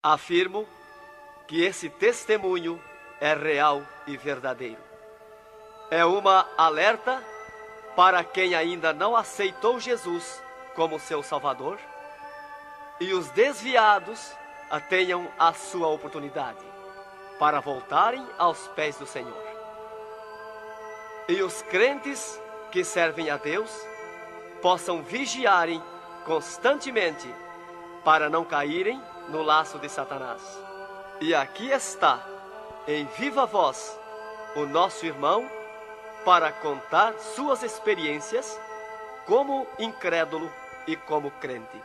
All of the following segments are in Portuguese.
Afirmo que esse testemunho é real e verdadeiro. É uma alerta para quem ainda não aceitou Jesus como seu Salvador, e os desviados tenham a sua oportunidade para voltarem aos pés do Senhor. E os crentes que servem a Deus possam vigiarem constantemente para não caírem no laço de Satanás. E aqui está, em viva voz, o nosso irmão para contar suas experiências como incrédulo e como crente.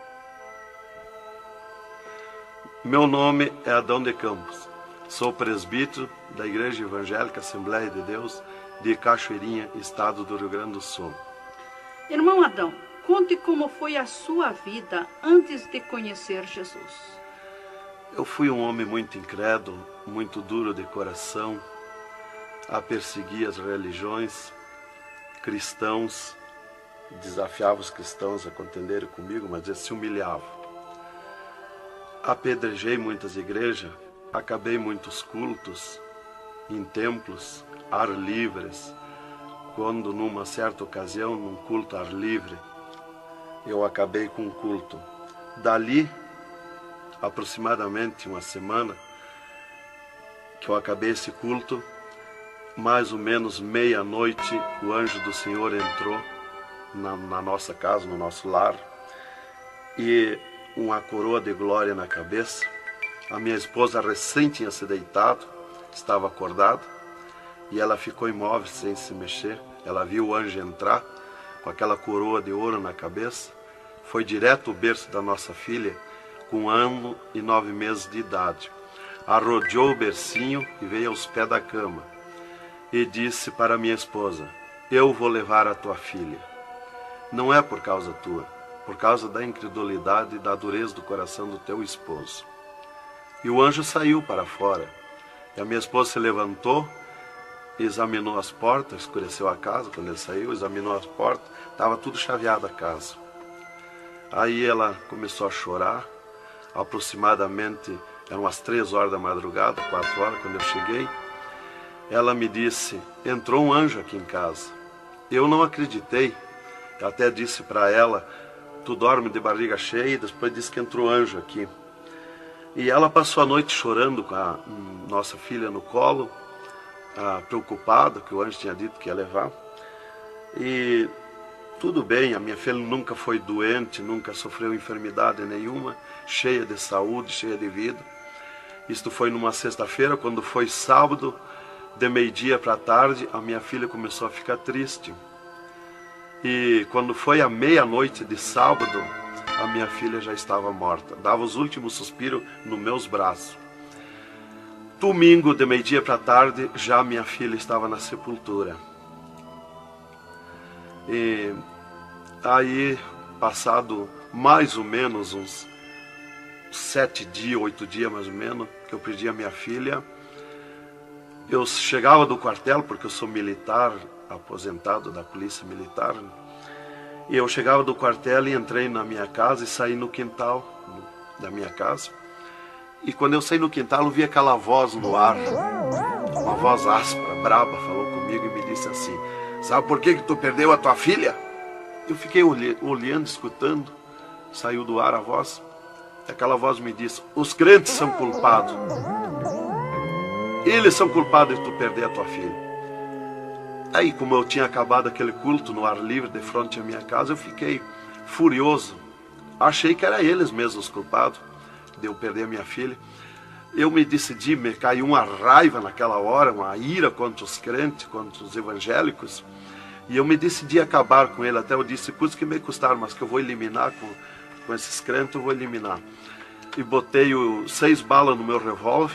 Meu nome é Adão de Campos. Sou presbítero da Igreja Evangélica Assembleia de Deus de Cachoeirinha, estado do Rio Grande do Sul. Irmão Adão, conte como foi a sua vida antes de conhecer Jesus. Eu fui um homem muito incrédulo, muito duro de coração, a perseguir as religiões, cristãos, desafiava os cristãos a contenderem comigo, mas eles se humilhavam. Apedrejei muitas igrejas, acabei muitos cultos, em templos, ar livres, quando numa certa ocasião, num culto ar livre, eu acabei com um culto. Dali, aproximadamente uma semana, que eu acabei esse culto, mais ou menos meia-noite, o anjo do Senhor entrou na nossa casa, no nosso lar, e uma coroa de glória na cabeça. A minha esposa recém tinha se deitado, estava acordada, e ela ficou imóvel sem se mexer. Ela viu o anjo entrar com aquela coroa de ouro na cabeça, foi direto ao berço da nossa filha, com 1 ano e 9 meses de idade. Arrodeou o bercinho e veio aos pés da cama e disse para minha esposa: eu vou levar a tua filha. Não é por causa tua, por causa da incredulidade e da dureza do coração do teu esposo. E o anjo saiu para fora. E a minha esposa se levantou, examinou as portas, escureceu a casa quando ele saiu, examinou as portas, estava tudo chaveado a casa. Aí ela começou a chorar, aproximadamente eram as 3 horas da madrugada, 4 horas, quando eu cheguei. Ela me disse: entrou um anjo aqui em casa. Eu não acreditei, eu até disse para ela: tu dorme de barriga cheia, e depois disse que entrou anjo aqui. E ela passou a noite chorando com a nossa filha no colo, preocupada, que o anjo tinha dito que ia levar. E tudo bem, a minha filha nunca foi doente, nunca sofreu enfermidade nenhuma, cheia de saúde, cheia de vida. Isto foi numa sexta-feira. Quando foi sábado, de meio-dia para tarde, a minha filha começou a ficar triste. E quando foi à meia-noite de sábado, a minha filha já estava morta. Dava os últimos suspiros nos meus braços. Domingo, de meio-dia para tarde, já minha filha estava na sepultura. E aí, passado mais ou menos uns 7 dias, 8 dias mais ou menos, que eu perdi a minha filha, eu chegava do quartel, porque eu sou militar, aposentado da polícia militar, e eu chegava do quartel e entrei na minha casa e saí no quintal da minha casa. E quando eu saí no quintal, eu vi aquela voz no ar, uma voz áspera, braba, falou comigo e me disse assim: sabe por que tu perdeu a tua filha? Eu fiquei olhando, escutando, saiu do ar a voz. Aquela voz me disse: os crentes são culpados. Eles são culpados de tu perder a tua filha. Aí, como eu tinha acabado aquele culto no ar livre de frente à minha casa, eu fiquei furioso. Achei que eram eles mesmos os culpados de eu perder a minha filha. Eu me decidi, me caiu uma raiva naquela hora, uma ira contra os crentes, contra os evangélicos. E eu me decidi acabar com ele. Até eu disse: custa que me custar, mas que eu vou eliminar com esses crentes, eu vou eliminar. E botei 6 balas no meu revólver,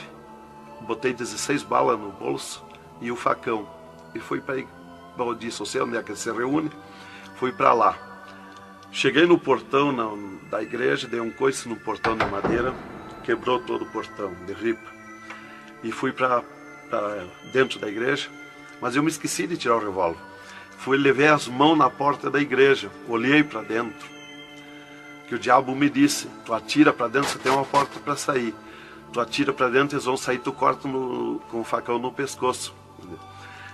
botei 16 balas no bolso e o facão. E fui para, eu disse: você onde é que se reúne? Fui para lá. Cheguei no portão da igreja, dei um coice no portão de madeira, quebrou todo o portão de ripa. E fui para dentro da igreja, mas eu me esqueci de tirar o revólver. Levei as mãos na porta da igreja, olhei para dentro. Que o diabo me disse: tu atira para dentro, você tem uma porta para sair. tu atira para dentro, eles vão sair, tu corta com o facão no pescoço.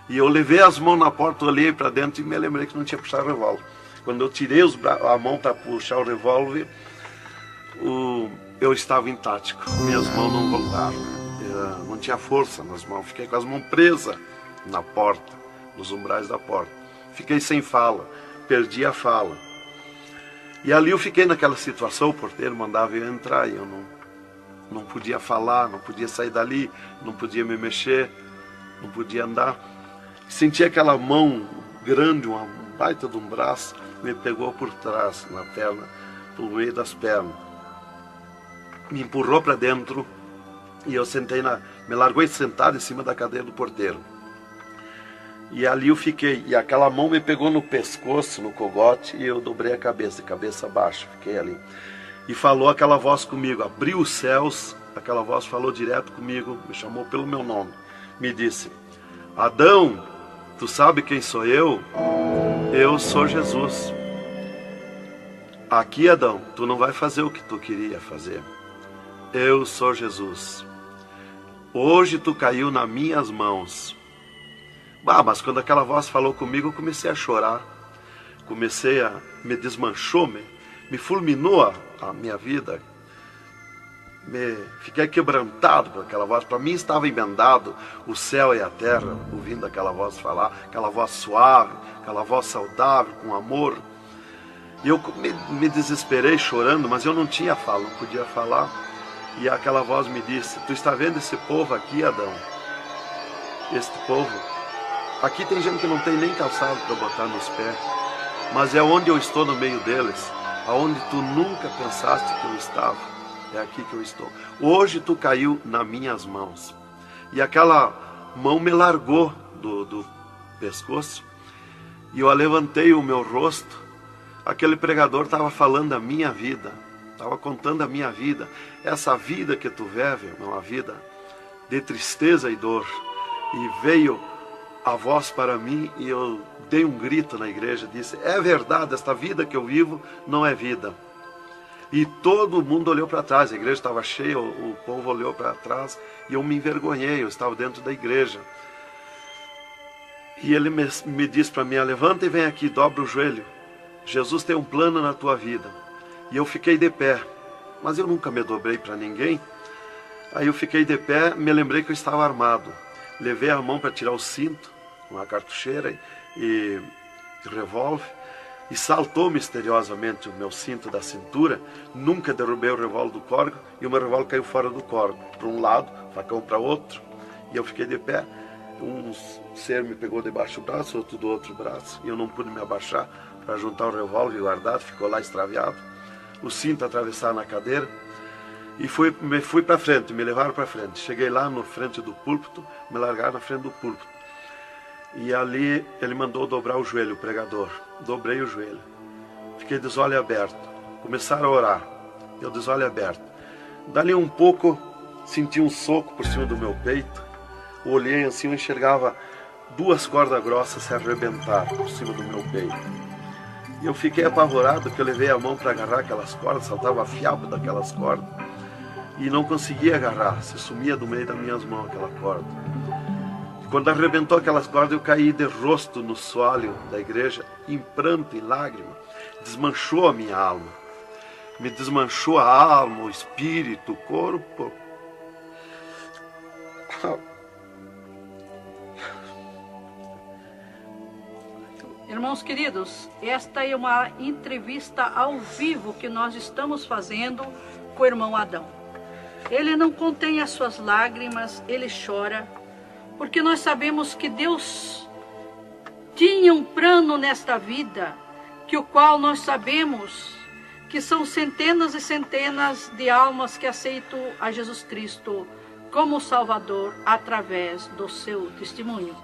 E eu levei as mãos na porta, olhei para dentro e me lembrei que não tinha puxado o revólver. Quando eu tirei a mão para puxar o revólver, eu estava intático, minhas mãos não voltaram, não tinha força nas mãos, fiquei com as mãos presas na porta, nos umbrais da porta, fiquei sem fala, perdi a fala. E ali eu fiquei naquela situação, o porteiro mandava eu entrar e eu não podia falar, não podia sair dali, não podia me mexer, não podia andar. Senti aquela mão grande, uma baita de um braço, me pegou por trás, na perna, pelo meio das pernas. Me empurrou para dentro e eu me largou sentado em cima da cadeira do porteiro. E ali eu fiquei, e aquela mão me pegou no pescoço, no cogote, e eu dobrei a cabeça, de cabeça baixa, fiquei ali. E falou aquela voz comigo, abriu os céus, aquela voz falou direto comigo, me chamou pelo meu nome, me disse: Adão, tu sabe quem sou eu? Eu sou Jesus. Aqui, Adão, tu não vai fazer o que tu queria fazer. Eu sou Jesus. Hoje tu caiu nas minhas mãos. Mas quando aquela voz falou comigo, eu comecei a chorar. Me desmanchou, me fulminou a minha vida. Fiquei quebrantado por aquela voz. Para mim estava emendado o céu e a terra, ouvindo aquela voz falar, aquela voz suave, aquela voz saudável, com amor. E eu me desesperei chorando, mas eu não tinha fala, não podia falar. E aquela voz me disse: tu está vendo esse povo aqui, Adão? Este povo, aqui tem gente que não tem nem calçado para botar nos pés, mas é onde eu estou no meio deles, aonde tu nunca pensaste que eu estava, é aqui que eu estou. Hoje tu caiu nas minhas mãos. E aquela mão me largou do pescoço, e eu levantei o meu rosto. Aquele pregador estava falando da minha vida, estava contando a minha vida. Essa vida que tu vive é uma vida de tristeza e dor. E veio a voz para mim e eu dei um grito na igreja, disse: é verdade, esta vida que eu vivo não é vida. E todo mundo olhou para trás, a igreja estava cheia, o povo olhou para trás e eu me envergonhei, eu estava dentro da igreja. E ele me disse para mim: levanta e vem aqui, dobra o joelho. Jesus tem um plano na tua vida. E eu fiquei de pé, mas eu nunca me dobrei para ninguém. Aí eu fiquei de pé, me lembrei que eu estava armado. Levei a mão para tirar o cinto, uma cartucheira e revólver, e saltou misteriosamente o meu cinto da cintura. Nunca derrubei o revólver do corgo, e o meu revólver caiu fora do corgo, para um lado, facão para outro, e eu fiquei de pé. Um ser me pegou debaixo do braço, outro do outro braço, e eu não pude me abaixar para juntar o revólver e guardar, ficou lá extraviado. O cinto atravessar na cadeira, e fui para frente, me levaram para frente. Cheguei lá na frente do púlpito, me largaram na frente do púlpito. E ali ele mandou dobrar o joelho, o pregador. Dobrei o joelho. Fiquei de olho aberto. Começaram a orar. Eu de olho aberto. Dali um pouco, senti um soco por cima do meu peito. Olhei assim, eu enxergava 2 cordas grossas se arrebentar por cima do meu peito. E eu fiquei apavorado, que eu levei a mão para agarrar aquelas cordas, saltava fiapo daquelas cordas. E não conseguia agarrar, se sumia do meio das minhas mãos aquela corda. E quando arrebentou aquelas cordas, eu caí de rosto no soalho da igreja, em pranto, em lágrima. Desmanchou a minha alma. Me desmanchou a alma, o espírito, o corpo. Irmãos queridos, esta é uma entrevista ao vivo que nós estamos fazendo com o irmão Adão. Ele não contém as suas lágrimas, ele chora, porque nós sabemos que Deus tinha um plano nesta vida, que o qual nós sabemos que são centenas e centenas de almas que aceitam a Jesus Cristo como Salvador através do seu testemunho.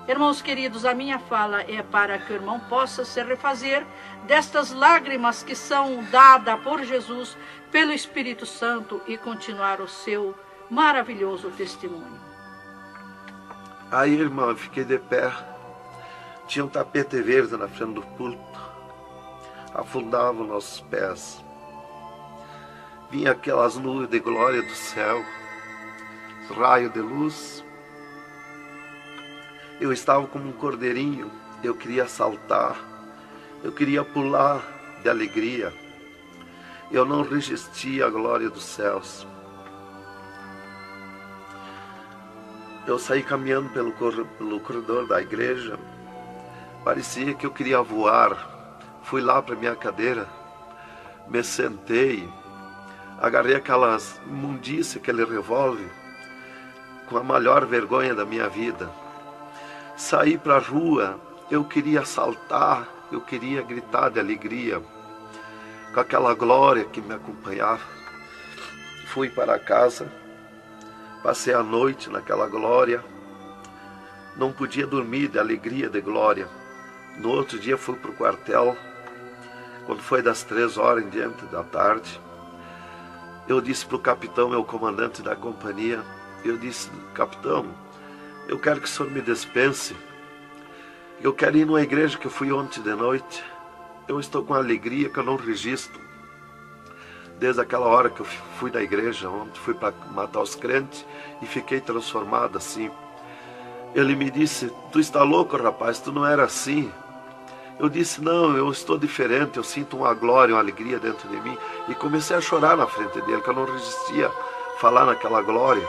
Irmãos queridos, a minha fala é para que o irmão possa se refazer destas lágrimas que são dadas por Jesus, pelo Espírito Santo, e continuar o seu maravilhoso testemunho. Aí, irmão, eu fiquei de pé. Tinha um tapete verde na frente do púlpito. Afundava os nossos pés. Vinha aquelas nuvens de glória do céu. raio de luz. Eu estava como um cordeirinho, eu queria saltar, eu queria pular de alegria. Eu não resistia à glória dos céus. Eu saí caminhando pelo corredor da igreja, parecia que eu queria voar. Fui lá para minha cadeira, me sentei, agarrei aquelas imundícias, aquele revólver, com a maior vergonha da minha vida. Saí para a rua, eu queria saltar, eu queria gritar de alegria, com aquela glória que me acompanhava. Fui para casa, passei a noite naquela glória, não podia dormir de alegria, de glória. No outro dia fui para o quartel, quando foi das 3h em diante da tarde, eu disse para o capitão, meu comandante da companhia, eu disse: capitão, eu quero que o senhor me dispense, eu quero ir numa igreja que eu fui ontem de noite, eu estou com alegria que eu não registro. Desde aquela hora que eu fui da igreja ontem, fui para matar os crentes e fiquei transformado assim. Ele me disse: tu está louco, rapaz, tu não era assim. Eu disse: não, eu estou diferente, eu sinto uma glória, uma alegria dentro de mim. E comecei a chorar na frente dele, que eu não resistia a falar naquela glória.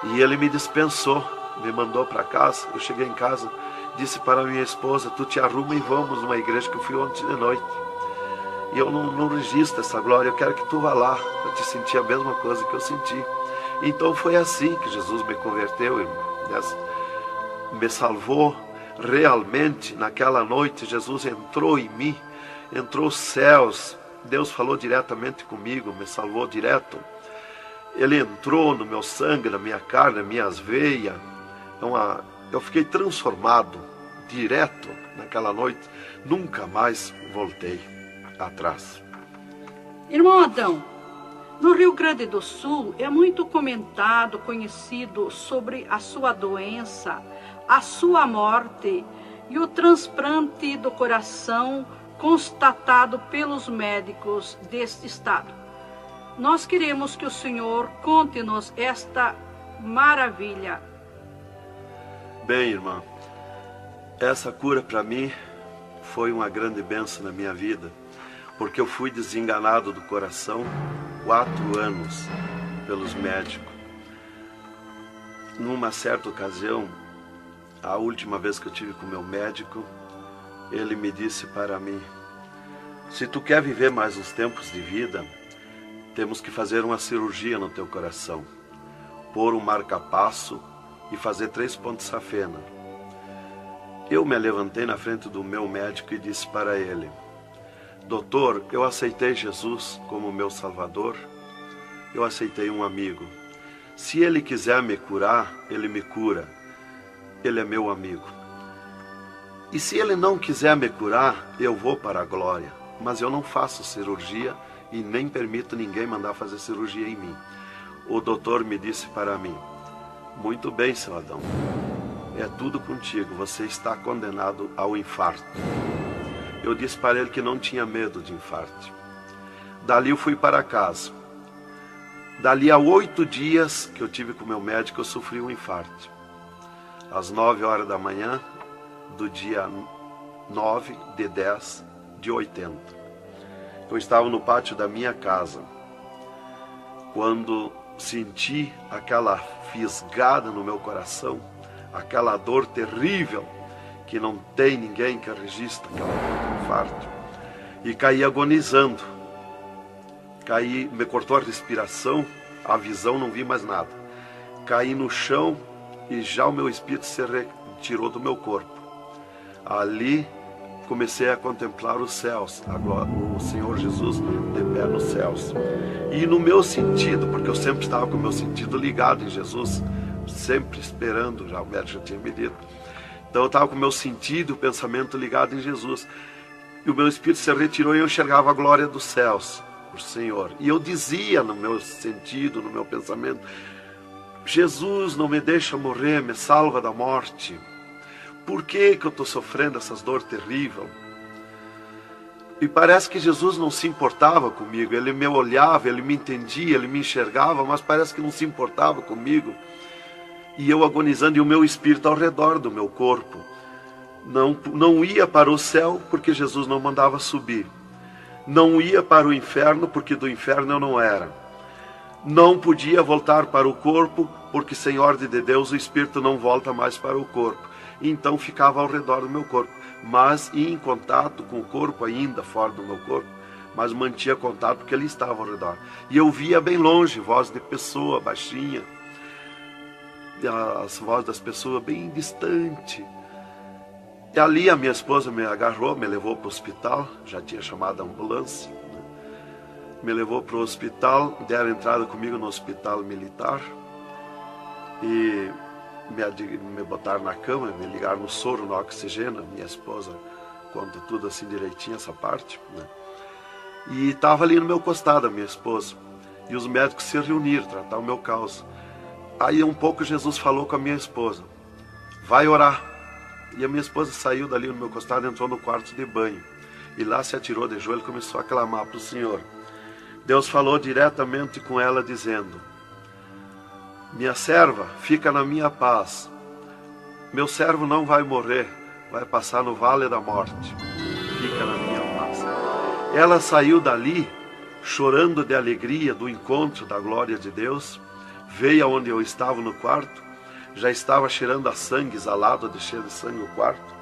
E ele me dispensou, me mandou para casa. Eu cheguei em casa, disse para minha esposa: tu te arruma e vamos numa igreja que eu fui ontem de noite. E eu não registro essa glória, eu quero que tu vá lá, para te sentir a mesma coisa que eu senti. Então foi assim que Jesus me converteu, irmão. Me salvou realmente. Naquela noite Jesus entrou em mim, entrou os céus, Deus falou diretamente comigo, me salvou direto. Ele entrou no meu sangue, na minha carne, nas minhas veias. Eu fiquei transformado direto naquela noite, nunca mais voltei atrás. Irmão Adão, no Rio Grande do Sul é muito comentado, conhecido sobre a sua doença, a sua morte e o transplante do coração constatado pelos médicos deste estado. Nós queremos que o senhor conte-nos esta maravilha. Bem, irmã, essa cura para mim foi uma grande bênção na minha vida, porque eu fui desenganado do coração 4 anos pelos médicos. Numa certa ocasião, a última vez que eu tive com o meu médico, ele me disse para mim: se tu quer viver mais uns tempos de vida, temos que fazer uma cirurgia no teu coração, pôr um marca-passo e fazer 3 pontos de safena. Eu me levantei na frente do meu médico e disse para ele: doutor, eu aceitei Jesus como meu Salvador, eu aceitei um amigo. Se ele quiser me curar, ele me cura, ele é meu amigo. E se ele não quiser me curar, eu vou para a glória, mas eu não faço cirurgia e nem permito ninguém mandar fazer cirurgia em mim. O doutor me disse para mim: muito bem, seu Adão, é tudo contigo, você está condenado ao infarto. Eu disse para ele que não tinha medo de infarto. Dali eu fui para casa. Dali a 8 dias que eu tive com o meu médico, eu sofri um infarto. Às 9h da manhã do dia 9/10/80. Eu estava no pátio da minha casa, quando senti aquela fisgada no meu coração, aquela dor terrível, que não tem ninguém que registre aquela dor do infarto, e caí agonizando. Caí, me cortou a respiração, a visão, não vi mais nada. Caí no chão e já o meu espírito se retirou do meu corpo. Ali comecei a contemplar os céus, o Senhor Jesus de pé nos céus. E no meu sentido, porque eu sempre estava com o meu sentido ligado em Jesus, sempre esperando, já o médico já tinha me dito. Então eu estava com o meu sentido, o pensamento ligado em Jesus. E o meu espírito se retirou e eu enxergava a glória dos céus, o Senhor. E eu dizia no meu sentido, no meu pensamento: Jesus, não me deixa morrer, me salva da morte. Por que eu estou sofrendo essas dores terríveis? E parece que Jesus não se importava comigo. Ele me olhava, ele me entendia, ele me enxergava, mas parece que não se importava comigo. E eu agonizando, e o meu espírito ao redor do meu corpo. Não ia para o céu, porque Jesus não mandava subir. Não ia para o inferno, porque do inferno eu não era. Não podia voltar para o corpo, porque sem ordem de Deus o espírito não volta mais para o corpo. Então ficava ao redor do meu corpo, mas ia em contato com o corpo ainda fora do meu corpo, mas mantinha contato porque ele estava ao redor. E eu via bem longe, voz de pessoa baixinha, as vozes das pessoas bem distante. E ali a minha esposa me agarrou, me levou para o hospital, já tinha chamado a ambulância, né? Me levou para o hospital, deram entrada comigo no hospital militar e me botaram na cama, me ligaram no soro, no oxigênio. Minha esposa conta tudo assim direitinho, essa parte, né? E estava ali no meu costado a minha esposa, e os médicos se reuniram, tratar o meu caso. Aí um pouco Jesus falou com a minha esposa, vai orar. E a minha esposa saiu dali no meu costado, entrou no quarto de banho. E lá se atirou de joelho e começou a clamar para o Senhor. Deus falou diretamente com ela, dizendo, minha serva, fica na minha paz. Meu servo não vai morrer, vai passar no vale da morte. Fica na minha paz. Ela saiu dali, chorando de alegria do encontro da glória de Deus. Veio aonde eu estava no quarto. Já estava cheirando a sangue, exalado de cheiro de sangue no quarto.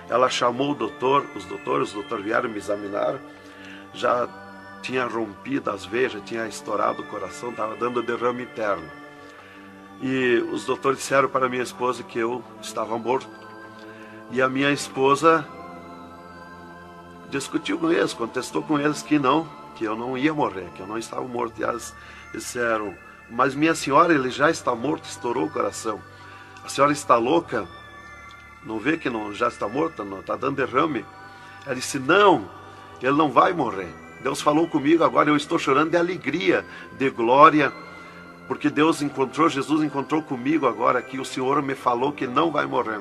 Ela chamou o doutor, os doutores vieram me examinar. Já tinha rompido as veias, já tinha estourado o coração, estava dando derrame interno. E os doutores disseram para minha esposa que eu estava morto. E a minha esposa discutiu com eles, contestou com eles que eu não ia morrer, que eu não estava morto. E eles disseram, mas minha senhora, ele já está morto, estourou o coração. A senhora está louca? Não vê que não, já está morta? Não está dando derrame? Ela disse, não, ele não vai morrer. Deus falou comigo agora, eu estou chorando de alegria, de glória, porque Jesus encontrou comigo agora aqui, o Senhor me falou que não vai morrer.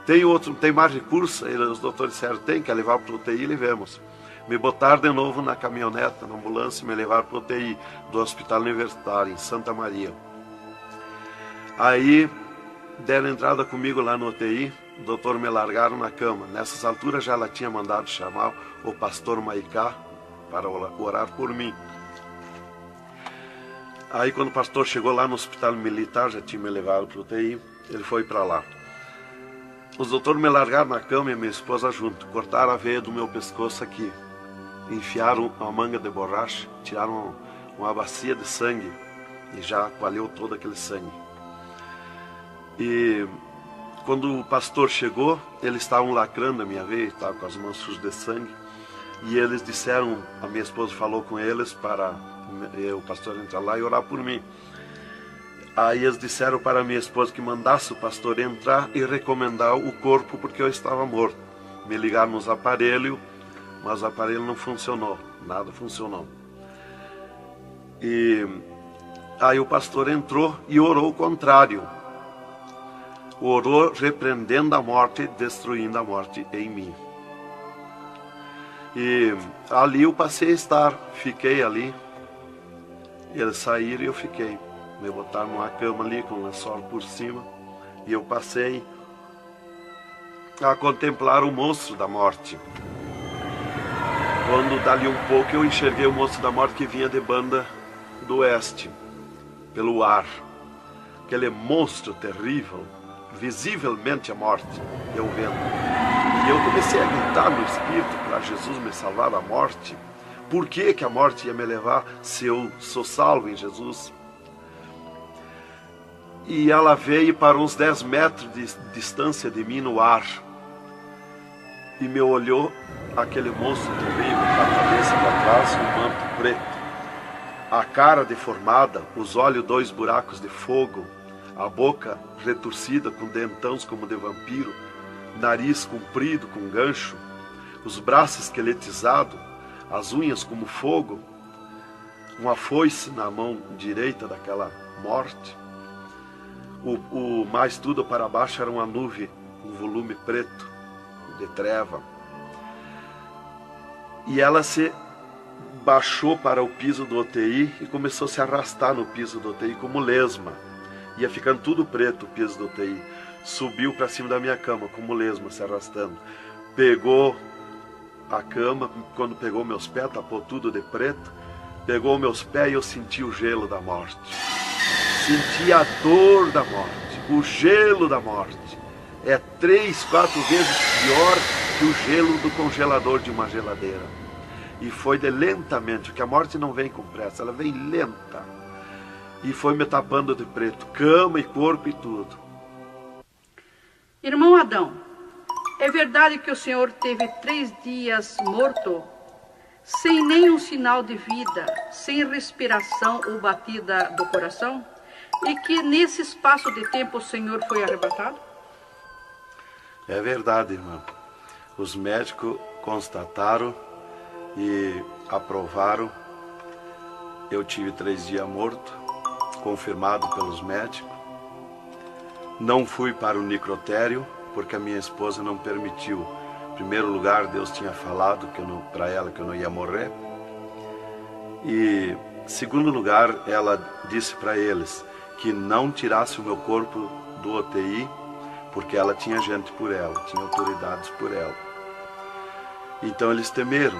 Tem mais recurso? Os doutores disseram, tem que levar para o UTI, levemos. Me botaram de novo na caminhoneta, na ambulância, e me levaram para o UTI do Hospital Universitário, em Santa Maria. Aí deram entrada comigo lá no UTI, o doutor me largaram na cama. Nessas alturas já ela tinha mandado chamar o pastor Maicá para orar por mim. Aí quando o pastor chegou lá no hospital militar, já tinha me levado para o UTI, ele foi para lá. Os doutores me largaram na cama e minha esposa junto, cortaram a veia do meu pescoço aqui, enfiaram uma manga de borracha, tiraram uma bacia de sangue e já coalhou todo aquele sangue. E quando o pastor chegou, eles estavam lacrando a minha veia, estavam com as mãos sujas de sangue. E eles disseram, a minha esposa falou com eles para o pastor entrar lá e orar por mim. Aí eles disseram para a minha esposa que mandasse o pastor entrar e recomendar o corpo, porque eu estava morto. Me ligaram nos aparelhos, mas o aparelho não funcionou, nada funcionou. E aí o pastor entrou e orou o contrário. Orou repreendendo a morte, destruindo a morte em mim. E ali eu passei a estar, fiquei ali. Eles saíram e eu fiquei. Me botaram numa cama ali com um lençol por cima. E eu passei a contemplar o monstro da morte. Quando dali um pouco eu enxerguei o monstro da morte que vinha de Banda do Oeste, pelo ar. Aquele monstro terrível, visivelmente a morte, eu vendo. E eu comecei a gritar no espírito para Jesus me salvar da morte. Por que a morte ia me levar se eu sou salvo em Jesus? E ela veio para uns 10 metros de distância de mim no ar. E me olhou, aquele monstro terrível, com a cabeça para trás, um manto preto. A cara deformada, os olhos 2 buracos de fogo, a boca retorcida com dentões como de vampiro, nariz comprido com gancho, os braços esqueletizados, as unhas como fogo, uma foice na mão direita daquela morte. O mais tudo para baixo era uma nuvem, um volume preto, de treva. E ela se baixou para o piso do UTI e começou a se arrastar no piso do UTI como lesma. Ia ficando tudo preto o piso do UTI. Subiu para cima da minha cama como lesma, se arrastando. Pegou a cama, quando pegou meus pés, tapou tudo de preto. Pegou meus pés e eu senti o gelo da morte. Senti a dor da morte, o gelo da morte. É 3, 4 vezes pior que o gelo do congelador de uma geladeira. E foi de lentamente, porque a morte não vem com pressa, ela vem lenta. E foi me tapando de preto, cama e corpo e tudo. Irmão Adão, é verdade que o senhor teve 3 dias morto, sem nenhum sinal de vida, sem respiração ou batida do coração? E que nesse espaço de tempo o senhor foi arrebatado? É verdade, irmão. Os médicos constataram e aprovaram. Eu tive 3 dias morto, confirmado pelos médicos. Não fui para o necrotério, porque a minha esposa não permitiu. Em primeiro lugar, Deus tinha falado para ela que eu não ia morrer. E, em segundo lugar, ela disse para eles que não tirasse o meu corpo do UTI, porque ela tinha gente por ela, tinha autoridades por ela. Então eles temeram.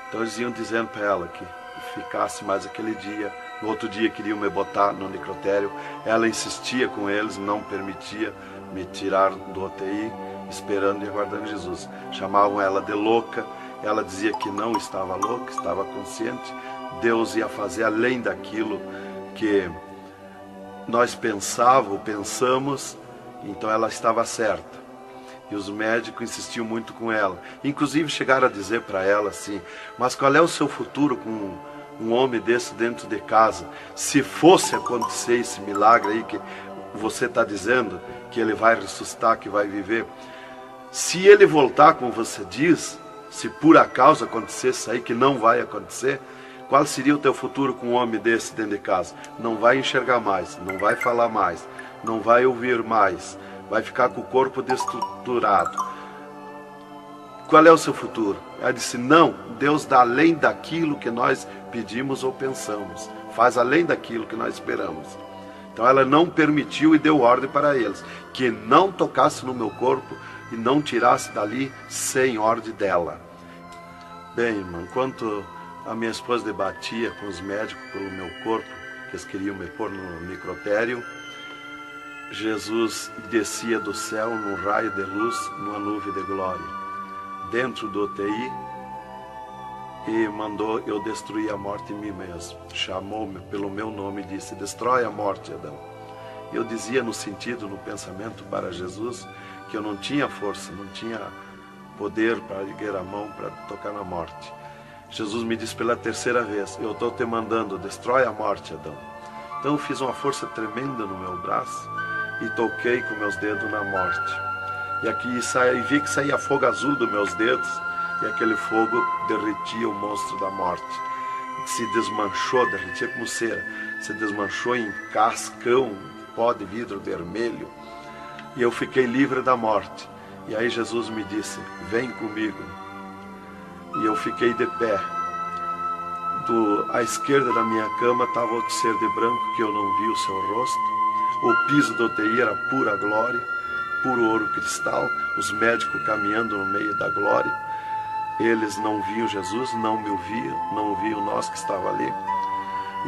Então eles iam dizendo para ela que ficasse mais aquele dia. No outro dia queriam me botar no necrotério. Ela insistia com eles, não permitia me tirar do UTI, esperando e aguardando Jesus. Chamavam ela de louca. Ela dizia que não estava louca, estava consciente. Deus ia fazer além daquilo que nós pensamos, então ela estava certa. E os médicos insistiam muito com ela. Inclusive chegaram a dizer para ela assim: mas qual é o seu futuro com um homem desse dentro de casa? Se fosse acontecer esse milagre aí que você está dizendo, que ele vai ressuscitar, que vai viver, se ele voltar como você diz, se por acaso acontecesse isso aí, que não vai acontecer, qual seria o teu futuro com um homem desse dentro de casa? Não vai enxergar mais, não vai falar mais, não vai ouvir mais, vai ficar com o corpo destruturado. Qual é o seu futuro? Ela disse: não, Deus dá além daquilo que nós pedimos ou pensamos, faz além daquilo que nós esperamos. Então ela não permitiu e deu ordem para eles que não tocasse no meu corpo e não tirasse dali sem ordem dela. Bem, irmão, enquanto a minha esposa debatia com os médicos pelo meu corpo, que eles queriam me pôr no necrotério, Jesus descia do céu num raio de luz, numa nuvem de glória, dentro do UTI, e mandou eu destruir a morte em mim mesmo. Chamou-me pelo meu nome e disse: destrói a morte, Adão. Eu dizia no sentido, no pensamento para Jesus, que eu não tinha força, não tinha poder para erguer a mão para tocar na morte. Jesus me disse pela 3ª vez: eu estou te mandando, destrói a morte, Adão. Então eu fiz uma força tremenda no meu braço e toquei com meus dedos na morte. E aqui vi que saía fogo azul dos meus dedos, e aquele fogo derretia o monstro da morte. Se desmanchou, derretia como cera, se desmanchou em cascão, pó de vidro vermelho, e eu fiquei livre da morte. E aí Jesus me disse: vem comigo. E eu fiquei de pé. À esquerda da minha cama estava outro ser de branco, que eu não vi o seu rosto. O piso do UTI era pura glória, puro ouro cristal, os médicos caminhando no meio da glória. Eles não viam Jesus, não me ouviam, não ouviam nós que estava ali.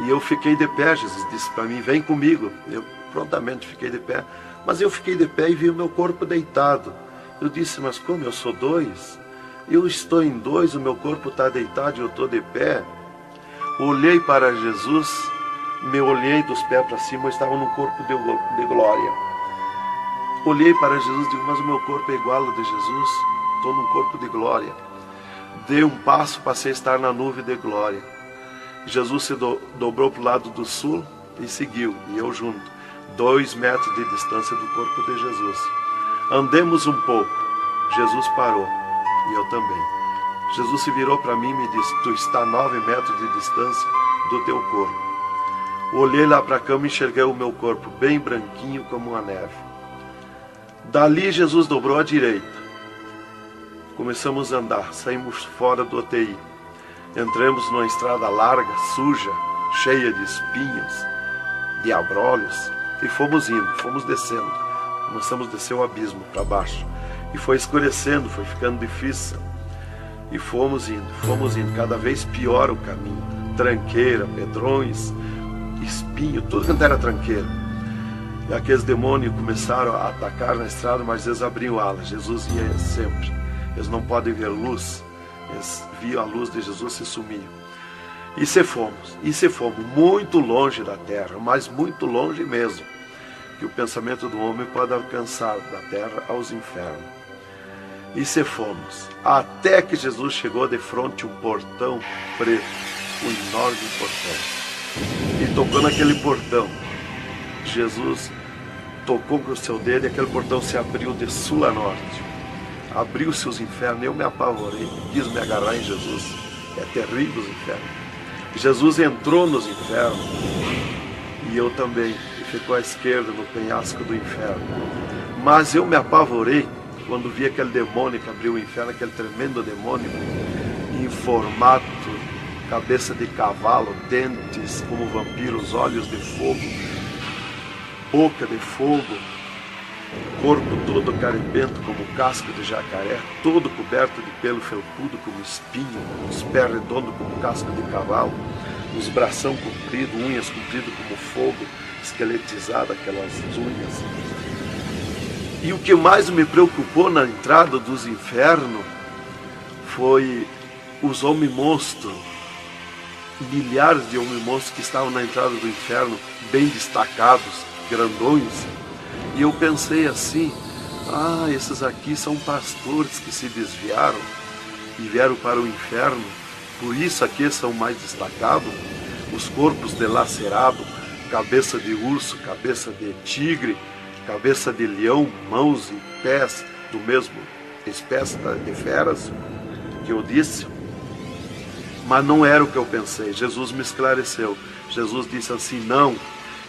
E eu fiquei de pé. Jesus disse para mim: vem comigo. Eu prontamente fiquei de pé. Mas eu fiquei de pé e vi o meu corpo deitado. Eu disse: mas como eu sou 2? Eu estou em 2, o meu corpo está deitado e eu estou de pé. Olhei para Jesus, me olhei dos pés para cima, eu estava num corpo de glória. Olhei para Jesus e digo: mas o meu corpo é igual ao de Jesus, estou num corpo de glória. Dei um passo, passei a estar na nuvem de glória. Jesus se dobrou para o lado do sul e seguiu, e eu junto, 2 metros de distância do corpo de Jesus. Andemos um pouco, Jesus parou, e eu também. Jesus se virou para mim e me disse: tu está a 9 metros de distância do teu corpo. Olhei lá para a cama e enxerguei o meu corpo bem branquinho como uma neve. Dali Jesus dobrou à direita. Começamos a andar, saímos fora do UTI. Entramos numa estrada larga, suja, cheia de espinhos, de abrolhos, e fomos indo, fomos descendo. Começamos a descer o abismo para baixo. E foi escurecendo, foi ficando difícil. E fomos indo, cada vez pior o caminho. Tranqueira, pedrões, espinho, tudo quanto era tranqueira. E aqueles demônios começaram a atacar na estrada, mas eles abriam alas. Jesus ia sempre. Eles não podem ver luz. Eles viam a luz de Jesus e se sumiam. E se fomos muito longe da terra, mas muito longe mesmo, que o pensamento do homem pode alcançar da terra aos infernos. E se fomos, até que Jesus chegou de frente a um portão preto, um enorme portão. E tocou naquele portão. Jesus tocou com o seu dedo e aquele portão se abriu de sul a norte. Abriu-se os infernos, eu me apavorei, quis me agarrar em Jesus. É terrível os infernos. Jesus entrou nos infernos e eu também, e ficou à esquerda no penhasco do inferno. Mas eu me apavorei quando vi aquele demônio que abriu o inferno, aquele tremendo demônio, em formato, cabeça de cavalo, dentes como vampiros, olhos de fogo, boca de fogo, corpo todo carimbento como casco de jacaré, todo coberto de pelo felpudo como espinho, os pés redondos como casco de cavalo, os bração compridos, unhas compridas como fogo, esqueletizado aquelas unhas. E o que mais me preocupou na entrada dos infernos foi os homens-monstros, milhares de homens-monstros que estavam na entrada do inferno, bem destacados, grandões. E eu pensei assim, esses aqui são pastores que se desviaram e vieram para o inferno, por isso aqui são mais destacados, os corpos dilacerados, cabeça de urso, cabeça de tigre, cabeça de leão, mãos e pés do mesmo espécie de feras que eu disse. Mas não era o que eu pensei. Jesus me esclareceu. Jesus disse assim, não,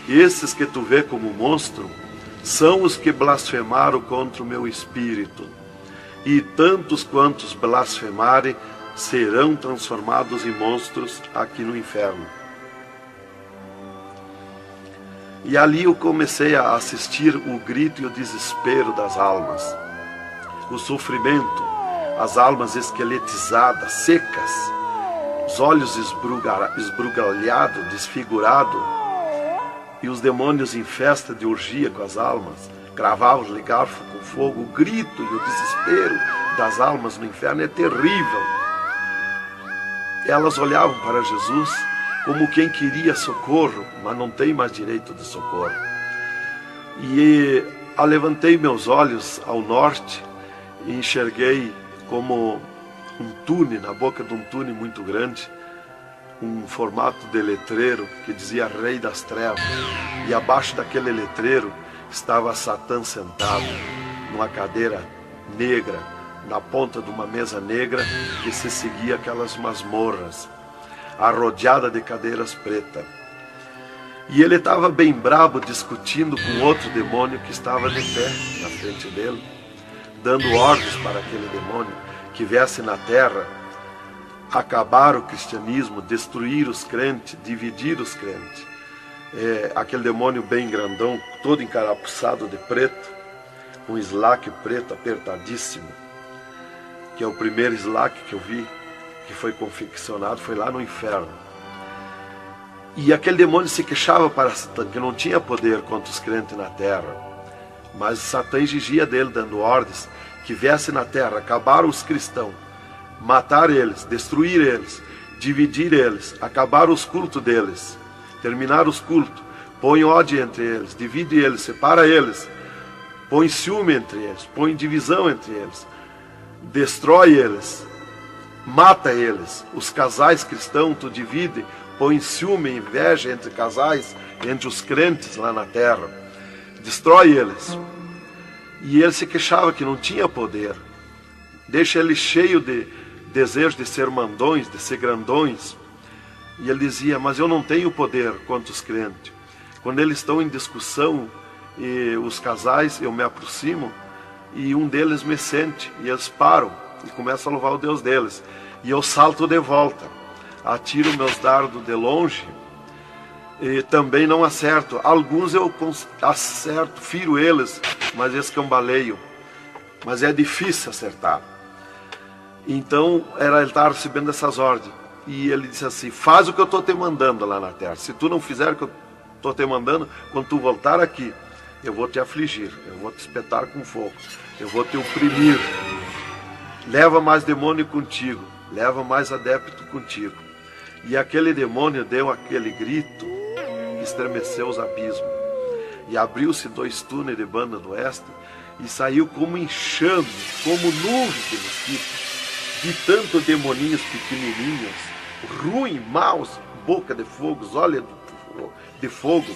esses que tu vê como monstro são os que blasfemaram contra o meu espírito. E tantos quantos blasfemarem serão transformados em monstros aqui no inferno. E ali eu comecei a assistir o grito e o desespero das almas. O sofrimento, as almas esqueletizadas, secas, os olhos esbugalhados, desfigurados, e os demônios em festa de orgia com as almas, cravavam-lhe garfo com fogo. O grito e o desespero das almas no inferno é terrível. Elas olhavam para Jesus como quem queria socorro, mas não tem mais direito de socorro. E levantei meus olhos ao norte e enxerguei como um túnel, na boca de um túnel muito grande, um formato de letreiro que dizia Rei das Trevas. E abaixo daquele letreiro estava Satã sentado numa cadeira negra, na ponta de uma mesa negra que se seguia aquelas masmorras, arrodeada de cadeiras pretas. E ele estava bem brabo discutindo com outro demônio que estava de pé na frente dele, dando ordens para aquele demônio que viesse na terra acabar o cristianismo, destruir os crentes, dividir os crentes. Aquele demônio bem grandão, todo encarapuçado de preto, um slack preto apertadíssimo, que é o primeiro slack que eu vi, que foi confeccionado, foi lá no inferno. E aquele demônio se queixava para Satã, que não tinha poder contra os crentes na terra. Mas Satã exigia dele, dando ordens, que viesse na terra, acabar os cristãos, matar eles, destruir eles, dividir eles, acabar os cultos deles, terminar os cultos, põe ódio entre eles, divide eles, separa eles, põe ciúme entre eles, põe divisão entre eles, destrói eles, mata eles. Os casais cristãos tu divide, põe ciúme e inveja entre casais, entre os crentes lá na terra, destrói eles. E ele se queixava que não tinha poder, deixa ele cheio de desejo de ser mandões, de ser grandões. E ele dizia, mas eu não tenho poder contra os crentes. Quando eles estão em discussão, e os casais, eu me aproximo, e um deles me sente, e eles param, e começo a louvar o Deus deles. E eu salto de volta, atiro meus dardos de longe e também não acerto. Alguns eu acerto, firo eles, mas escambaleio. Mas é difícil acertar. Então ele estava recebendo essas ordens. E ele disse assim: faz o que eu estou te mandando lá na terra. Se tu não fizer o que eu estou te mandando, quando tu voltar aqui, eu vou te afligir, eu vou te espetar com fogo, eu vou te oprimir. Leva mais demônio contigo, leva mais adepto contigo. E aquele demônio deu aquele grito que estremeceu os abismos. E abriu-se 2 túneis de banda do oeste e saiu como enxame, como nuvem de mosquitos, de tanto demoninhos pequenininhos, ruim, maus, boca de fogo, olhos de fogo,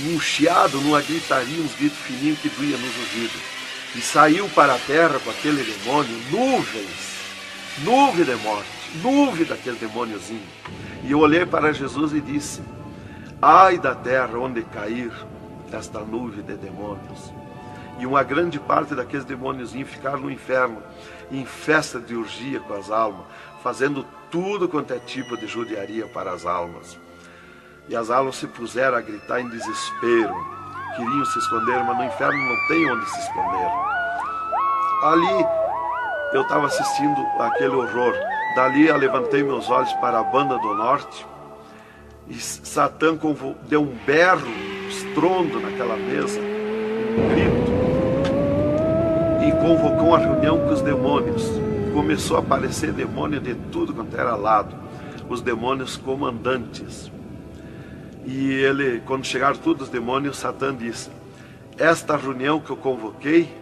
um chiado, numa gritaria, uns gritos fininhos que doía nos ouvidos. E saiu para a terra com aquele demônio, nuvem de morte, nuvem daquele demôniozinho. E eu olhei para Jesus e disse: ai da terra onde cair esta nuvem de demônios. E uma grande parte daqueles demôniozinhos ficaram no inferno, em festa de orgia com as almas, fazendo tudo quanto é tipo de judiaria para as almas. E as almas se puseram a gritar em desespero, queriam se esconder, mas no inferno não tem onde se esconder. Ali eu estava assistindo aquele horror. Dali eu levantei meus olhos para a banda do norte e Satã deu um berro, um estrondo naquela mesa, um grito, e convocou uma reunião com os demônios. Começou a aparecer demônio de tudo quanto era lado, os demônios comandantes. E ele, quando chegaram todos os demônios, Satã disse: esta reunião que eu convoquei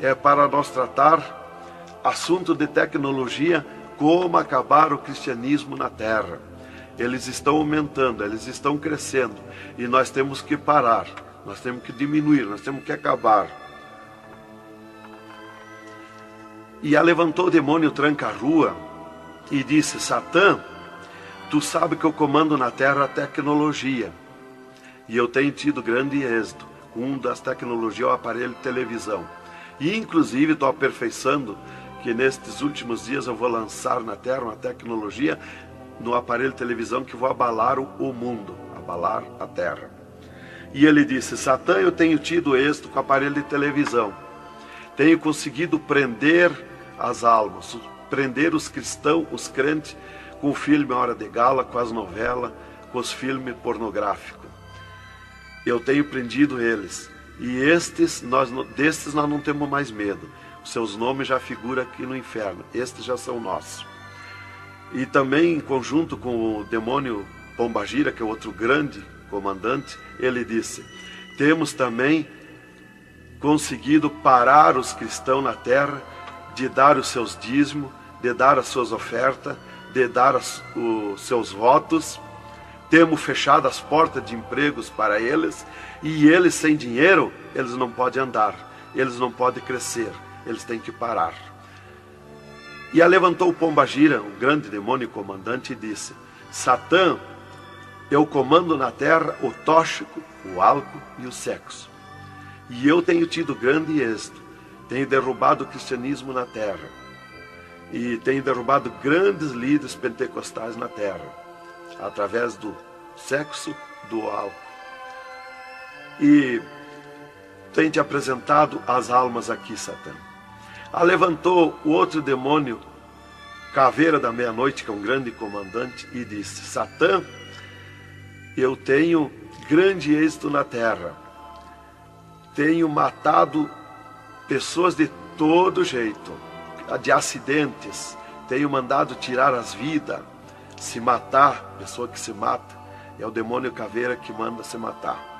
é para nós tratar assunto de tecnologia, como acabar o cristianismo na terra. Eles estão aumentando, eles estão crescendo, e nós temos que parar, nós temos que diminuir, nós temos que acabar. E levantou o demônio tranca-rua e disse: Satã, tu sabe que eu comando na terra a tecnologia, e eu tenho tido grande êxito. Um das tecnologias é o aparelho de televisão, e inclusive estou aperfeiçoando que nestes últimos dias eu vou lançar na terra uma tecnologia no aparelho de televisão que vou abalar o mundo, abalar a terra. E ele disse: Satã, eu tenho tido êxito com o aparelho de televisão, tenho conseguido prender as almas, prender os cristãos, os crentes, com o filme Hora de Gala, com as novelas, com os filmes pornográficos. Eu tenho prendido eles. E destes nós não temos mais medo. Os seus nomes já figuram aqui no inferno. Estes já são nossos. E também, em conjunto com o demônio Pombagira, que é outro grande comandante, ele disse: temos também conseguido parar os cristãos na terra de dar os seus dízimos, de dar as suas ofertas, de dar os seus votos. Temos fechado as portas de empregos para eles, e eles sem dinheiro, eles não podem andar, eles não podem crescer, eles têm que parar. E levantou o Pombagira, o grande demônio comandante, e disse: Satã, eu comando na terra o tóxico, o álcool e o sexo. E eu tenho tido grande êxito, tenho derrubado o cristianismo na terra, e tenho derrubado grandes líderes pentecostais na terra, através do sexo, do álcool. E tenho te apresentado as almas aqui, Satã. Levantou o outro demônio, Caveira da Meia-Noite, que é um grande comandante, e disse: Satã, eu tenho grande êxito na terra, tenho matado pessoas de todo jeito, de acidentes, tenho mandado tirar as vidas, se matar, pessoa que se mata, é o demônio Caveira que manda se matar.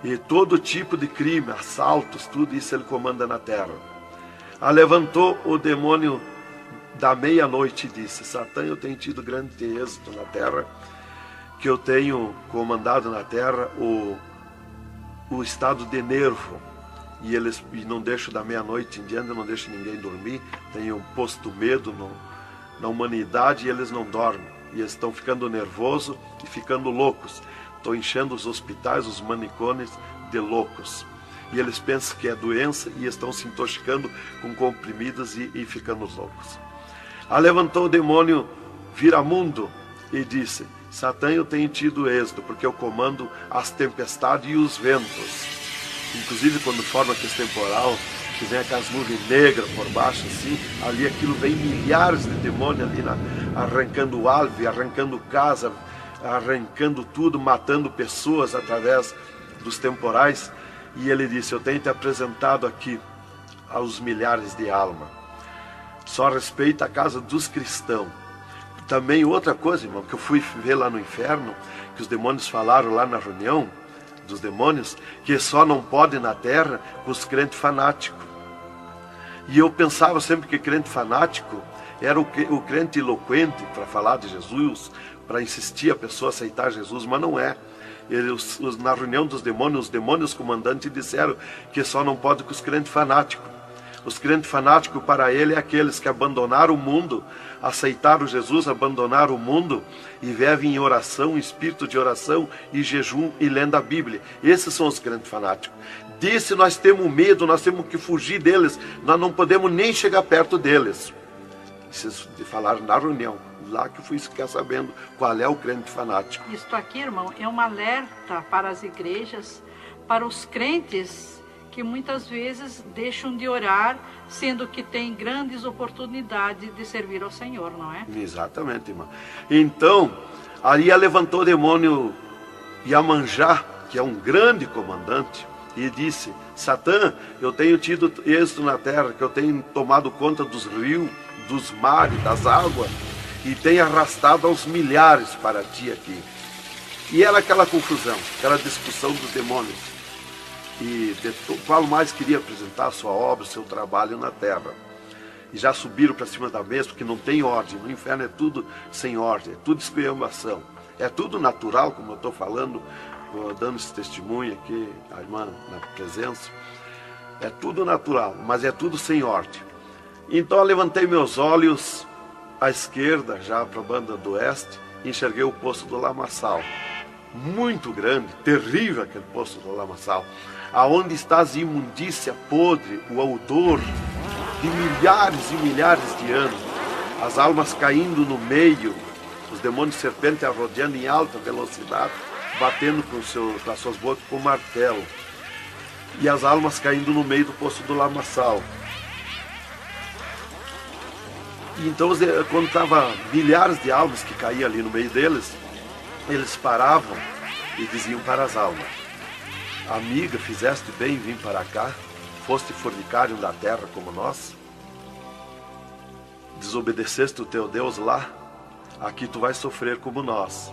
E todo tipo de crime, assaltos, tudo isso ele comanda na terra. Levantou o demônio da Meia-Noite e disse: Satã, eu tenho tido grande êxito na terra, que eu tenho comandado na terra o estado de nervo, e eles não deixam da meia-noite em diante, não deixam ninguém dormir, tenho posto medo na humanidade, e eles não dormem, e eles estão ficando nervosos e ficando loucos. Estou enchendo os hospitais, os manicômios de loucos. e eles pensam que é doença e estão se intoxicando com comprimidos e ficando loucos. Levantou o demônio Viramundo e disse: Satã, eu tenho tido êxito, porque eu comando as tempestades e os ventos. Inclusive quando forma aquele temporal, que vem aquelas nuvens negras por baixo assim, ali aquilo vem milhares de demônios ali arrancando árvore, arrancando casa, arrancando tudo, matando pessoas através dos temporais. E ele disse: eu tenho te apresentado aqui aos milhares de almas. Só respeita a casa dos cristãos. Também outra coisa, irmão, que eu fui ver lá no inferno, que os demônios falaram lá na reunião dos demônios, que só não pode na terra com os crentes fanáticos. E eu pensava sempre que crente fanático era o crente eloquente para falar de Jesus, para insistir a pessoa a aceitar Jesus, mas não é. Na reunião dos demônios, os demônios comandantes disseram que só não pode com os crentes fanáticos. Os crentes fanáticos para ele é aqueles que abandonaram o mundo, aceitaram Jesus, abandonaram o mundo e vivem em oração, espírito de oração e jejum e lendo a Bíblia. Esses são os crentes fanáticos. Disse: nós temos medo, nós temos que fugir deles, nós não podemos nem chegar perto deles. Vocês falaram na reunião, lá que eu fui ficar sabendo qual é o crente fanático. Isto aqui, irmão, é um alerta para as igrejas, para os crentes que muitas vezes deixam de orar, sendo que tem grandes oportunidades de servir ao Senhor, não é? Exatamente, irmão. Então, Aria levantou o demônio Iemanjá, que é um grande comandante, e disse: Satã, eu tenho tido êxito na terra, que eu tenho tomado conta dos rios, dos mares, das águas, e tenho arrastado aos milhares para ti aqui. E era aquela confusão, aquela discussão dos demônios. E qual mais queria apresentar a sua obra, o seu trabalho na terra. E já subiram para cima da mesa, porque não tem ordem. No inferno é tudo sem ordem, é tudo esculhambação. É tudo natural, como eu estou falando, dando esse testemunho aqui, a irmã na presença. É tudo natural, mas é tudo sem ordem. Então eu levantei meus olhos à esquerda, já para a banda do oeste, e enxerguei o poço do lamaçal. Muito grande, terrível aquele poço do lamaçal. Aonde está a imundícia podre, o odor de milhares e milhares de anos, as almas caindo no meio, os demônios serpentes arrodeando em alta velocidade, batendo com as suas bocas com martelo, e as almas caindo no meio do poço do lamaçal. E então, quando estava milhares de almas que caíam ali no meio deles, eles paravam e diziam para as almas: amiga, fizeste bem em vir para cá? Foste fornicário da terra como nós? Desobedeceste o teu Deus lá? Aqui tu vais sofrer como nós.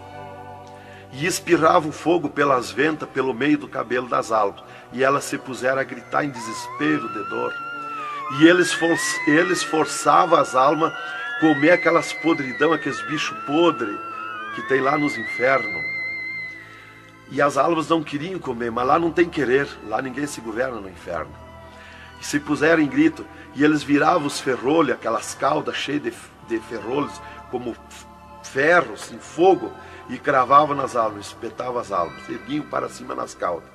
E espirravam fogo pelas ventas, pelo meio do cabelo das almas, e elas se puseram a gritar em desespero de dor. E eles forçavam as almas a comer aquelas podridão, aqueles bichos podres que tem lá nos infernos. E as almas não queriam comer, mas lá não tem querer, lá ninguém se governa no inferno. E se puseram em grito, e eles viravam os ferrolhos, aquelas caudas cheias de ferrolhos, como ferros em fogo, e cravavam nas almas, espetavam as almas, erguiam para cima nas caudas,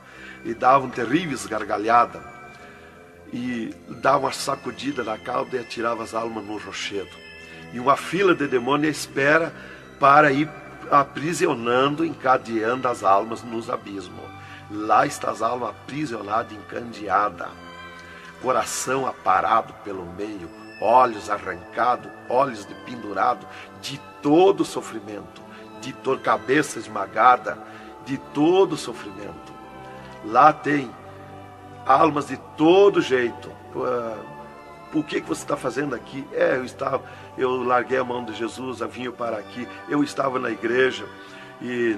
e davam terríveis gargalhadas, e davam uma sacudida na cauda e atiravam as almas no rochedo. E uma fila de demônios espera para ir aprisionando, encadeando as almas nos abismos. Lá está as almas aprisionadas, encandeadas, coração aparado pelo meio, olhos arrancados, olhos de pendurado, de todo sofrimento, de cabeça esmagada, de todo sofrimento. Lá tem almas de todo jeito. O que você está fazendo aqui? Eu larguei a mão de Jesus, vim para aqui. Eu estava na igreja e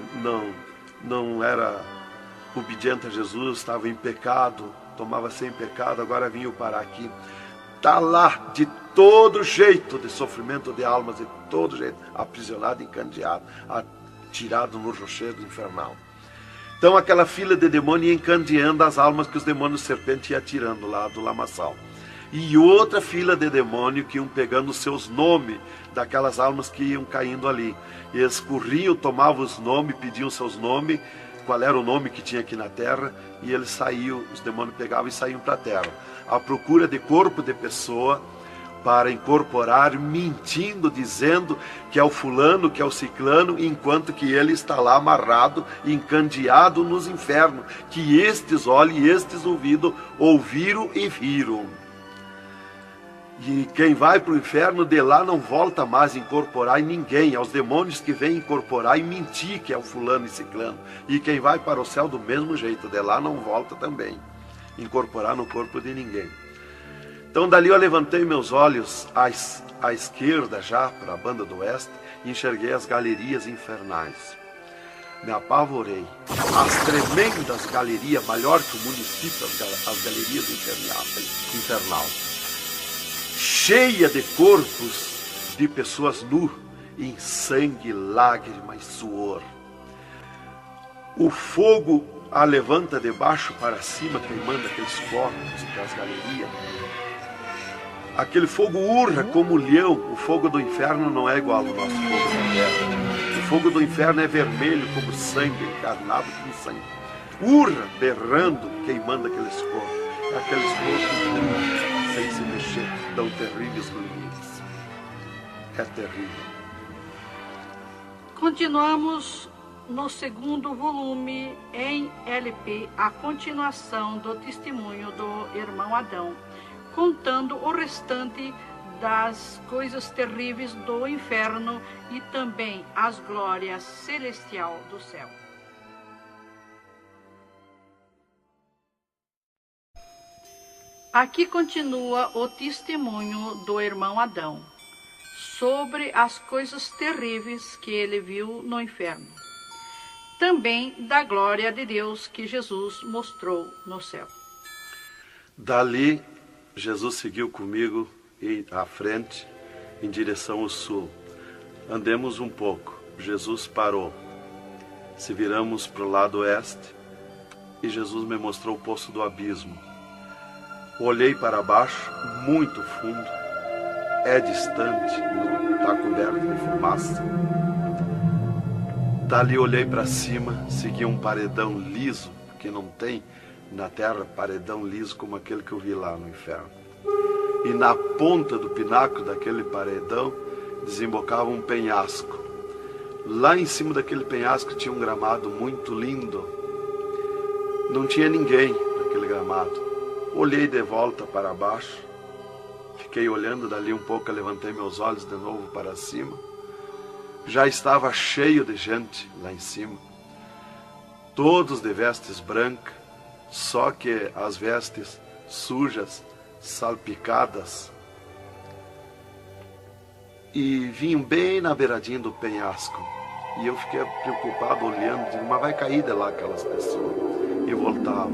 não era obediente a Jesus, estava em pecado, tomava sem pecado, agora vim para aqui. Está lá de todo jeito de sofrimento de almas, de todo jeito, aprisionado, encandeado, atirado no rochedo infernal. Então aquela fila de demônio ia encandeando as almas que os demônios serpentes iam tirando lá do lamaçal. E outra fila de demônio que iam pegando os seus nomes daquelas almas que iam caindo ali. E eles corriam, tomavam os nomes, pediam seus nomes, qual era o nome que tinha aqui na terra, e eles saíam, os demônios pegavam e saíam para a terra, à procura de corpo de pessoa, para incorporar, mentindo, dizendo que é o fulano, que é o ciclano, enquanto que ele está lá amarrado, encandeado nos infernos, que estes olhos e estes ouviram e viram. E quem vai para o inferno de lá não volta mais a incorporar em ninguém, é os demônios que vêm incorporar e mentir que é o fulano e ciclano. E quem vai para o céu do mesmo jeito, de lá não volta também, incorporar no corpo de ninguém. Então dali eu levantei meus olhos à esquerda já, para a banda do oeste, e enxerguei as galerias infernais. Me apavorei. As tremendas galerias, maior que o município, as galerias infernal. Cheia de corpos de pessoas nu, em sangue, lágrimas e suor. O fogo a levanta de baixo para cima, queimando aqueles corpos, aquelas galerias. Aquele fogo urra como leão. O fogo do inferno não é igual ao nosso fogo da terra. O fogo do inferno é vermelho como sangue, encarnado como sangue. Urra, berrando, queimando aqueles corpos. Aqueles corpos, sem se mexer, dão terríveis grunhidos. É terrível. Continuamos no segundo volume em LP, a continuação do testemunho do irmão Adão, contando o restante das coisas terríveis do inferno e também as glórias celestial do céu. Aqui continua o testemunho do irmão Adão sobre as coisas terríveis que ele viu no inferno. Também da glória de Deus que Jesus mostrou no céu. Dali, Jesus seguiu comigo à frente, em direção ao sul. Andemos um pouco. Jesus parou. Se viramos para o lado oeste, e Jesus me mostrou o poço do abismo. Olhei para baixo, muito fundo. É distante, está coberto de fumaça. Dali olhei para cima, segui um paredão liso, porque não tem na terra paredão liso como aquele que eu vi lá no inferno. E na ponta do pináculo daquele paredão desembocava um penhasco. Lá em cima daquele penhasco tinha um gramado muito lindo. Não tinha ninguém naquele gramado. Olhei de volta para baixo, fiquei olhando dali um pouco, levantei meus olhos de novo para cima. Já estava cheio de gente lá em cima, todos de vestes brancas, só que as vestes sujas, salpicadas, e vinham bem na beiradinha do penhasco. E eu fiquei preocupado olhando, digo, mas vai cair de lá aquelas pessoas. E voltava.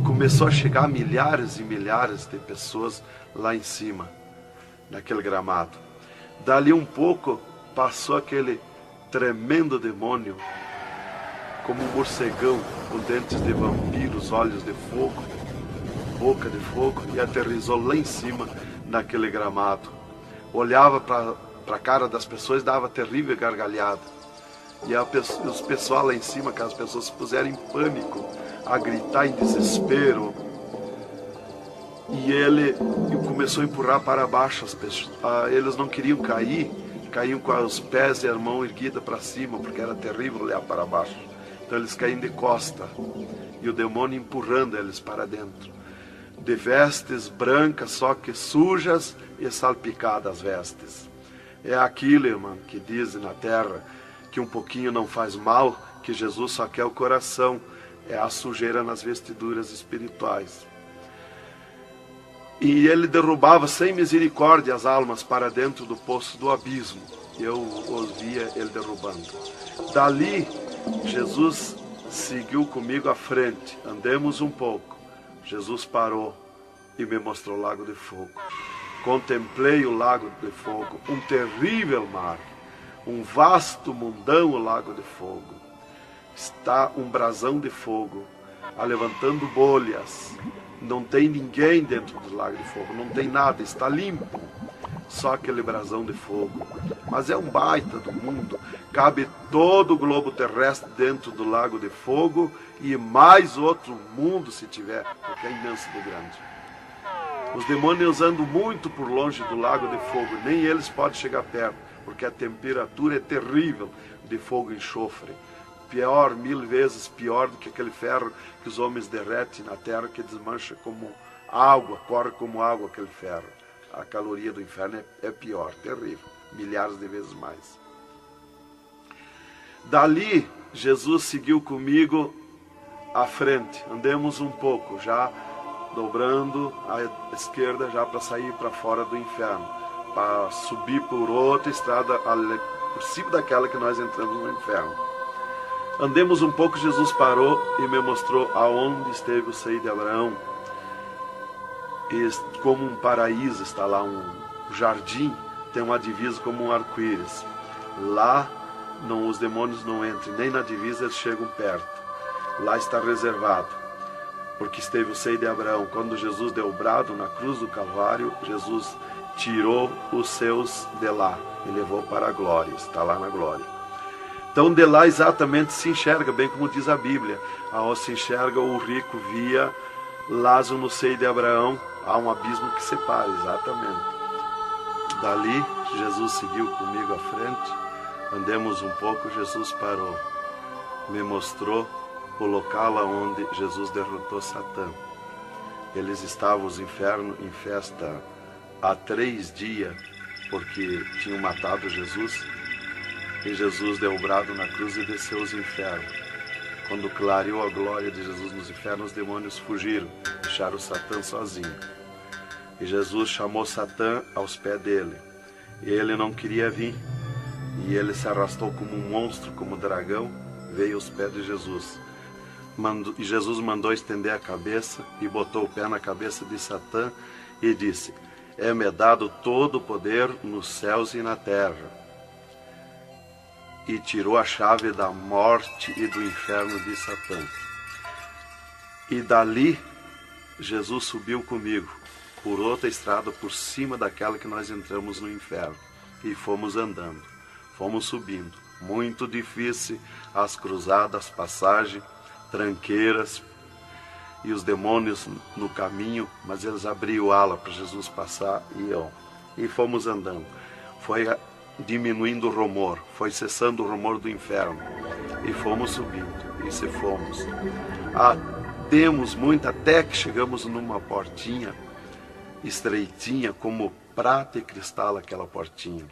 Começou a chegar milhares e milhares de pessoas lá em cima, naquele gramado. Dali um pouco, passou aquele tremendo demônio, como um morcegão, com dentes de vampiros, olhos de fogo, boca de fogo, e aterrissou lá em cima, naquele gramado. Olhava para a cara das pessoas e dava terrível gargalhada. E os pessoal lá em cima, que as pessoas se puseram em pânico, a gritar em desespero. E ele começou a empurrar para baixo as pessoas. Eles não queriam cair, caíam com os pés e a mão erguida para cima, porque era terrível olhar para baixo. Então eles caíam de costa, e o demônio empurrando eles para dentro. De vestes brancas, só que sujas e salpicadas as vestes. É aquilo, irmão, que dizem na terra, que um pouquinho não faz mal, que Jesus só quer o coração. É a sujeira nas vestiduras espirituais. E ele derrubava sem misericórdia as almas para dentro do poço do abismo. Eu ouvia ele derrubando. Dali, Jesus seguiu comigo à frente. Andemos um pouco. Jesus parou e me mostrou o lago de fogo. Contemplei o lago de fogo, um terrível mar, um vasto mundão o lago de fogo. Está um brasão de fogo, levantando bolhas. Não tem ninguém dentro do lago de fogo, não tem nada, está limpo. Só aquele brasão de fogo. Mas é um baita do mundo, cabe todo o globo terrestre dentro do lago de fogo e mais outro mundo se tiver, porque é imenso de grande. Os demônios andam muito por longe do lago de fogo, nem eles podem chegar perto, porque a temperatura é terrível de fogo e enxofre. Pior, 1000 vezes pior do que aquele ferro que os homens derretem na terra, que desmancha como água, corre como água aquele ferro. A caloria do inferno é pior, terrível, milhares de vezes mais. Dali, Jesus seguiu comigo à frente. Andemos um pouco, já dobrando à esquerda, já para sair para fora do inferno, para subir por outra estrada, por cima daquela que nós entramos no inferno. Andemos um pouco, Jesus parou e me mostrou aonde esteve o seio de Abraão. E como um paraíso está lá, um jardim, tem uma divisa como um arco-íris. Lá os demônios não entram, nem na divisa eles chegam perto. Lá está reservado, porque esteve o seio de Abraão. Quando Jesus deu o brado na cruz do Calvário, Jesus tirou os seus de lá e levou para a glória, está lá na glória. Então de lá exatamente se enxerga, bem como diz a Bíblia, aonde se enxerga o rico via Lázaro no seio de Abraão, há um abismo que separa, exatamente. Dali Jesus seguiu comigo à frente, andemos um pouco, Jesus parou, me mostrou o local onde Jesus derrotou Satã. Eles estavam, os infernos, em festa há 3 dias, porque tinham matado Jesus, e Jesus deu o brado na cruz e desceu os infernos. Quando clareou a glória de Jesus nos infernos, os demônios fugiram, deixaram Satã sozinho. E Jesus chamou Satã aos pés dele, e ele não queria vir, e ele se arrastou como um monstro, como um dragão, veio aos pés de Jesus. E Jesus mandou estender a cabeça e botou o pé na cabeça de Satã e disse: é-me dado todo o poder nos céus e na terra. E tirou a chave da morte e do inferno de Satã. E dali Jesus subiu comigo por outra estrada por cima daquela que nós entramos no inferno, e fomos andando, fomos subindo, muito difícil, as cruzadas, passagens, tranqueiras, e os demônios no caminho, mas eles abriam ala para Jesus passar e fomos andando. Foi diminuindo o rumor, foi cessando o rumor do inferno, e fomos subindo, e se fomos. Demos muito até que chegamos numa portinha estreitinha, como prata e cristal aquela portinha.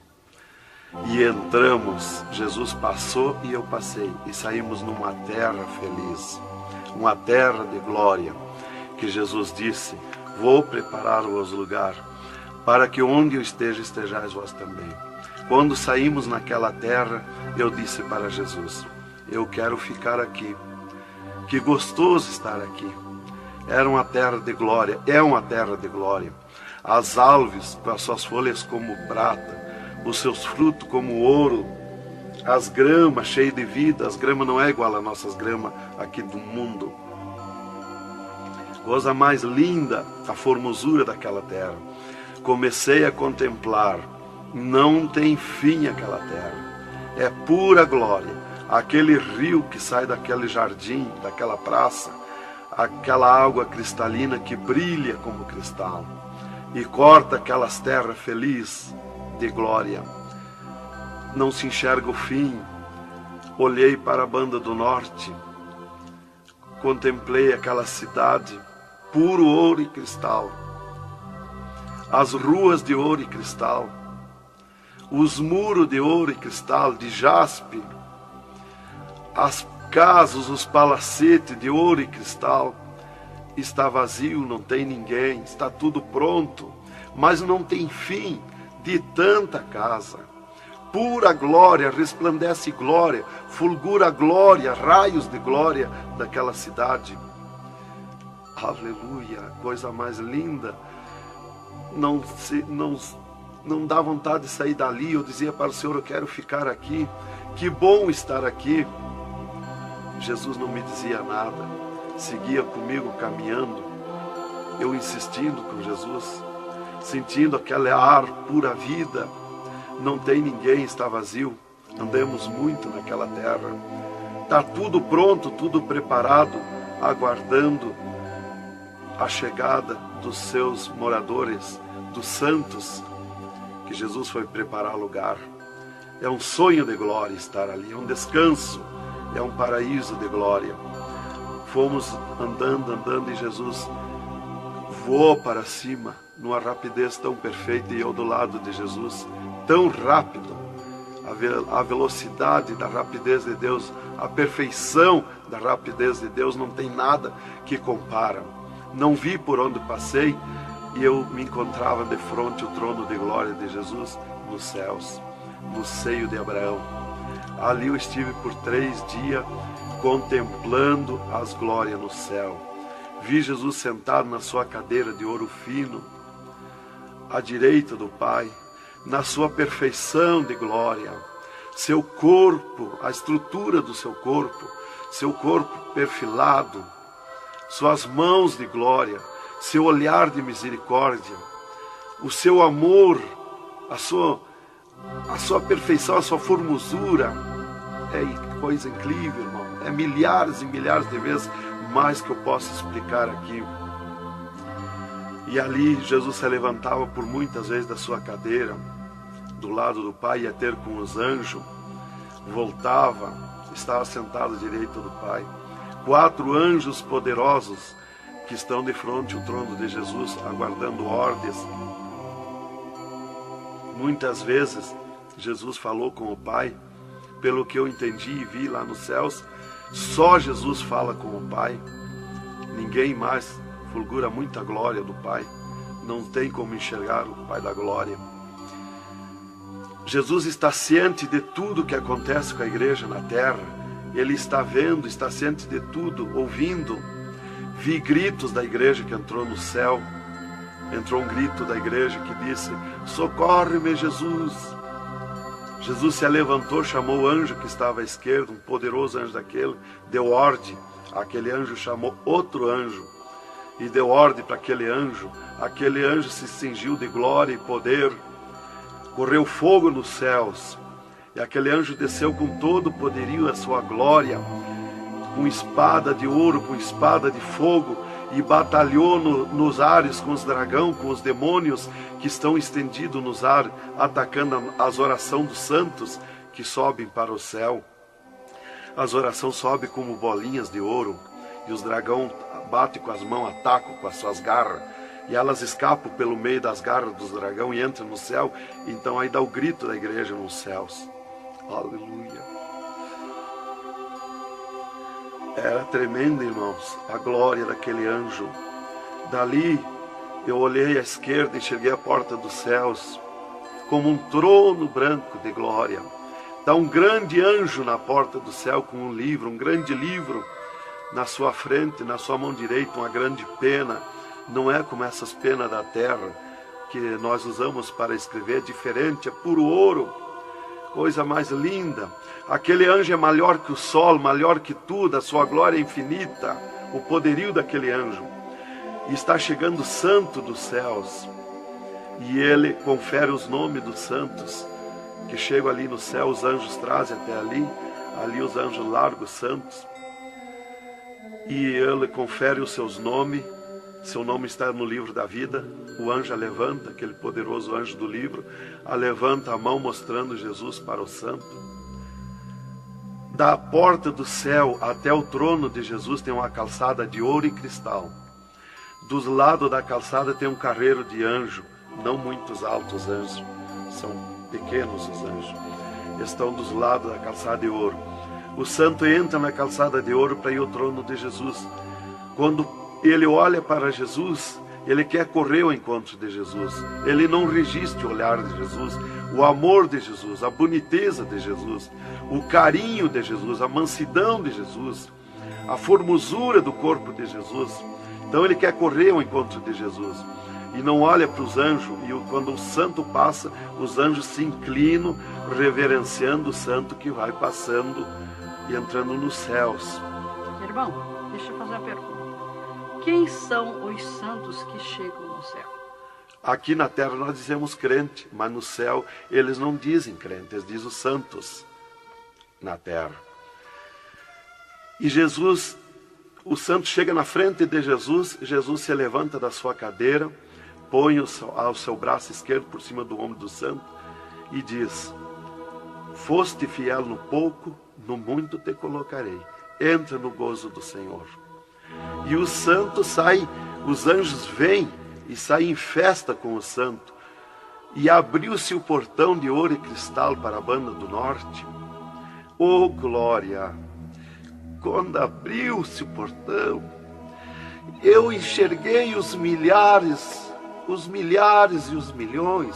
E entramos, Jesus passou e eu passei, e saímos numa terra feliz, uma terra de glória, que Jesus disse: vou preparar-vos lugar, para que onde eu esteja, estejais vós também. Quando saímos naquela terra, eu disse para Jesus: eu quero ficar aqui, que gostoso estar aqui. Era uma terra de glória, é uma terra de glória. As árvores com as suas folhas como prata, os seus frutos como ouro, as gramas cheias de vida. As gramas não é igual às nossas gramas aqui do mundo. Coisa mais linda, a formosura daquela terra. Comecei a contemplar, não tem fim aquela terra, é pura glória. Aquele rio que sai daquele jardim, daquela praça, aquela água cristalina que brilha como cristal, e corta aquelas terras felizes de glória. Não se enxerga o fim. Olhei para a banda do norte, contemplei aquela cidade, puro ouro e cristal, as ruas de ouro e cristal, os muros de ouro e cristal, de jaspe, as casas, os palacetes de ouro e cristal. Está vazio, não tem ninguém, está tudo pronto, mas não tem fim de tanta casa. Pura glória, resplandece glória, fulgura glória, raios de glória daquela cidade. Aleluia, coisa mais linda. Não dá vontade de sair dali. Eu dizia para o Senhor: eu quero ficar aqui, que bom estar aqui. Jesus não me dizia nada, seguia comigo caminhando, eu insistindo com Jesus, sentindo aquele ar pura vida. Não tem ninguém, está vazio. andemos muito naquela terra. Está tudo pronto, tudo preparado, aguardando a chegada dos seus moradores, dos santos, que Jesus foi preparar lugar. É um sonho de glória estar ali, é um descanso, é um paraíso de glória. Fomos andando e Jesus voou para cima, numa rapidez tão perfeita, e eu do lado de Jesus, tão rápido. A velocidade da rapidez de Deus, a perfeição da rapidez de Deus, não tem nada que compara. Não vi por onde passei, e eu me encontrava de frente ao trono de glória de Jesus nos céus, no seio de Abraão. Ali eu estive por 3 dias contemplando as glórias no céu. Vi Jesus sentado na sua cadeira de ouro fino, à direita do Pai, na sua perfeição de glória. Seu corpo, a estrutura do seu corpo perfilado, suas mãos de glória, seu olhar de misericórdia, o seu amor, a sua perfeição, a sua formosura. É coisa incrível, irmão. É milhares e milhares de vezes mais que eu posso explicar aqui. E ali Jesus se levantava por muitas vezes da sua cadeira, do lado do Pai, ia ter com os anjos, voltava, estava sentado à direita do Pai. 4 anjos poderosos que estão de frente ao trono de Jesus, aguardando ordens. Muitas vezes Jesus falou com o Pai, pelo que eu entendi e vi lá nos céus, só Jesus fala com o Pai. Ninguém mais fulgura muita glória do Pai. Não tem como enxergar o Pai da glória. Jesus está ciente de tudo que acontece com a igreja na terra. Ele está vendo, está ciente de tudo, ouvindo. Vi gritos da igreja que entrou no céu. Entrou um grito da igreja que disse: socorre-me, Jesus. Jesus se levantou, chamou o anjo que estava à esquerda, um poderoso anjo daquele, deu ordem. Aquele anjo chamou outro anjo e deu ordem para aquele anjo. Aquele anjo se cingiu de glória e poder. Correu fogo nos céus. E aquele anjo desceu com todo o poderio a sua glória, com espada de ouro, com espada de fogo, e batalhou nos ares com os dragões, com os demônios que estão estendidos nos ares, atacando as orações dos santos que sobem para o céu. As orações sobem como bolinhas de ouro, e os dragões batem com as mãos, atacam com as suas garras, e elas escapam pelo meio das garras dos dragões e entram no céu. Então aí dá o grito da igreja nos céus. Aleluia. Era tremendo, irmãos, a glória daquele anjo. Dali eu olhei à esquerda e enxerguei a porta dos céus, como um trono branco de glória. Está um grande anjo na porta do céu com um livro, um grande livro na sua frente, na sua mão direita, uma grande pena. Não é como essas penas da terra que nós usamos para escrever, é diferente, é puro ouro, coisa mais linda. Aquele anjo é maior que o sol, maior que tudo, a sua glória é infinita, o poderio daquele anjo. E está chegando o santo dos céus, e ele confere os nomes dos santos, que chegam ali no céu, os anjos trazem até ali os anjos largos santos, e ele confere os seus nomes. Seu nome está no livro da vida. O anjo a levanta, aquele poderoso anjo do livro, a levanta a mão mostrando Jesus para o santo. Da porta do céu até o trono de Jesus tem uma calçada de ouro e cristal. Dos lados da calçada tem um carreiro de anjo, não muitos altos anjos, são pequenos os anjos. Estão dos lados da calçada de ouro. O santo entra na calçada de ouro para ir ao trono de Jesus. Quando ele olha para Jesus, ele quer correr ao encontro de Jesus. Ele não resiste o olhar de Jesus, o amor de Jesus, a boniteza de Jesus, o carinho de Jesus, a mansidão de Jesus, a formosura do corpo de Jesus. Então ele quer correr ao encontro de Jesus e não olha para os anjos. E quando o santo passa, os anjos se inclinam, reverenciando o santo que vai passando e entrando nos céus. Irmão, deixa eu fazer uma pergunta. Quem são os santos que chegam no céu? Aqui na terra nós dizemos crente, mas no céu eles não dizem crente, eles dizem os santos. na terra. E Jesus, o santo chega na frente de Jesus, Jesus se levanta da sua cadeira, põe o seu braço esquerdo por cima do ombro do santo e diz: foste fiel no pouco, no muito te colocarei. Entra no gozo do Senhor. E o santo sai, os anjos vêm e saem em festa com o santo. E abriu-se o portão de ouro e cristal para a banda do norte. Oh, glória! Quando abriu-se o portão, eu enxerguei os milhares e os milhões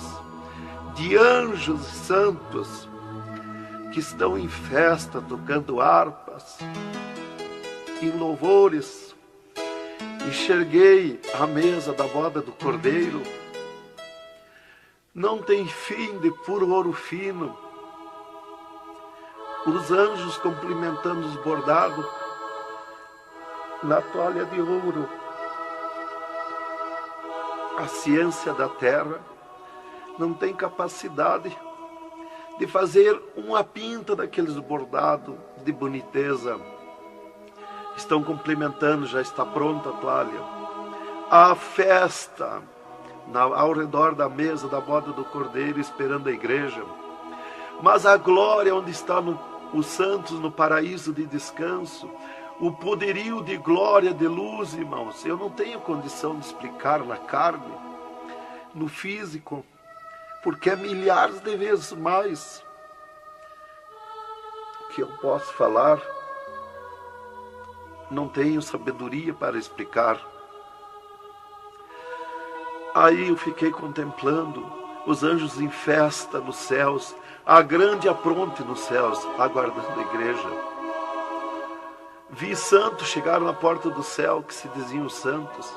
de anjos e santos que estão em festa, tocando harpas, em louvores. Enxerguei a mesa da boda do Cordeiro, não tem fim, de puro ouro fino. Os anjos cumprimentando os bordados na toalha de ouro. A ciência da terra não tem capacidade de fazer uma pinta daqueles bordados de boniteza. Estão cumprimentando, já está pronta a toalha. A festa ao redor da mesa da boda do Cordeiro, esperando a igreja. Mas a glória onde estão os santos no paraíso de descanso, o poderio de glória, de luz, irmãos, eu não tenho condição de explicar na carne, no físico, porque é milhares de vezes mais que eu posso falar. Não tenho sabedoria para explicar. Aí eu fiquei contemplando os anjos em festa nos céus, a grande apronte nos céus, aguardando a igreja. Vi santos chegar na porta do céu, que se diziam santos,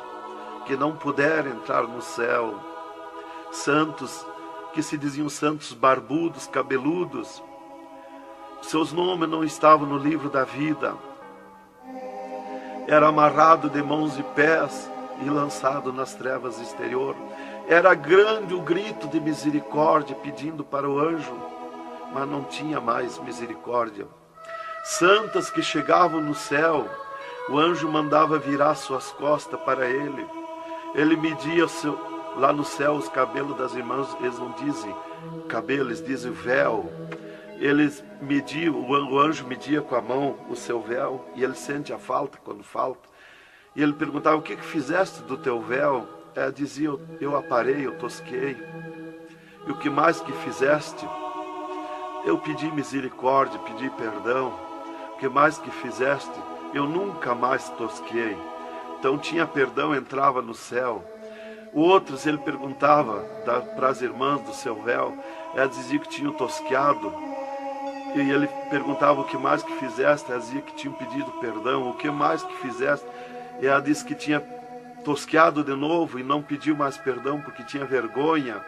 que não puderam entrar no céu. Santos que se diziam santos barbudos, cabeludos. Seus nomes não estavam no livro da vida. Era amarrado de mãos e pés e lançado nas trevas exterior. Era grande o grito de misericórdia pedindo para o anjo, mas não tinha mais misericórdia. Santas que chegavam no céu, o anjo mandava virar suas costas para ele. Ele media lá no céu os cabelos das irmãs, eles não dizem cabelo, eles dizem véu. Eles mediam, o anjo media com a mão o seu véu, e ele sente a falta quando falta. E ele perguntava: o que fizeste do teu véu? Ela dizia: eu aparei, eu tosquei. E o que mais que fizeste? Eu pedi misericórdia, pedi perdão. O que mais que fizeste? Eu nunca mais tosquei. Então tinha perdão, entrava no céu. Outros ele perguntava para as irmãs do seu véu, elas diziam que tinham tosqueado. E ele perguntava: o que mais que fizeste? Ela dizia que tinham pedido perdão. O que mais que fizeste? E ela disse que tinha tosqueado de novo e não pediu mais perdão porque tinha vergonha.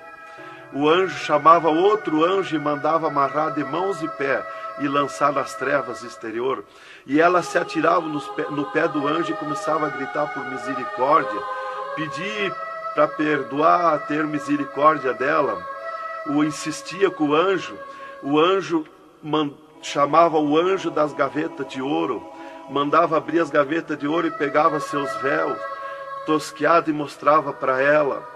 O anjo chamava outro anjo e mandava amarrar de mãos e pé e lançar nas trevas exterior. E ela se atirava no pé do anjo e começava a gritar por misericórdia, pedir para perdoar, ter misericórdia dela. Insistia com o anjo chamava o anjo das gavetas de ouro, mandava abrir as gavetas de ouro e pegava seus véus tosqueados e mostrava para ela.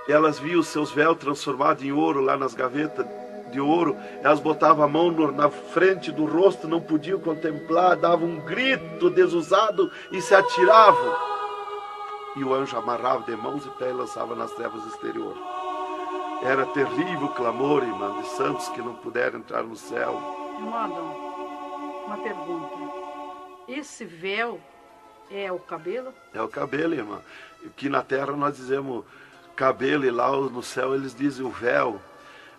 Elas viam os seus véus transformados em ouro lá nas gavetas de ouro. Elas botavam a mão na frente do rosto, não podiam contemplar, davam um grito desusado e se atiravam. E o anjo amarrava de mãos e pés e lançava nas trevas exterior. Era terrível o clamor, irmã, de santos que não puderam entrar no céu. Irmão Adão, uma pergunta. Esse véu é o cabelo? É o cabelo, irmã. Que na terra nós dizemos cabelo, e lá no céu eles dizem o véu.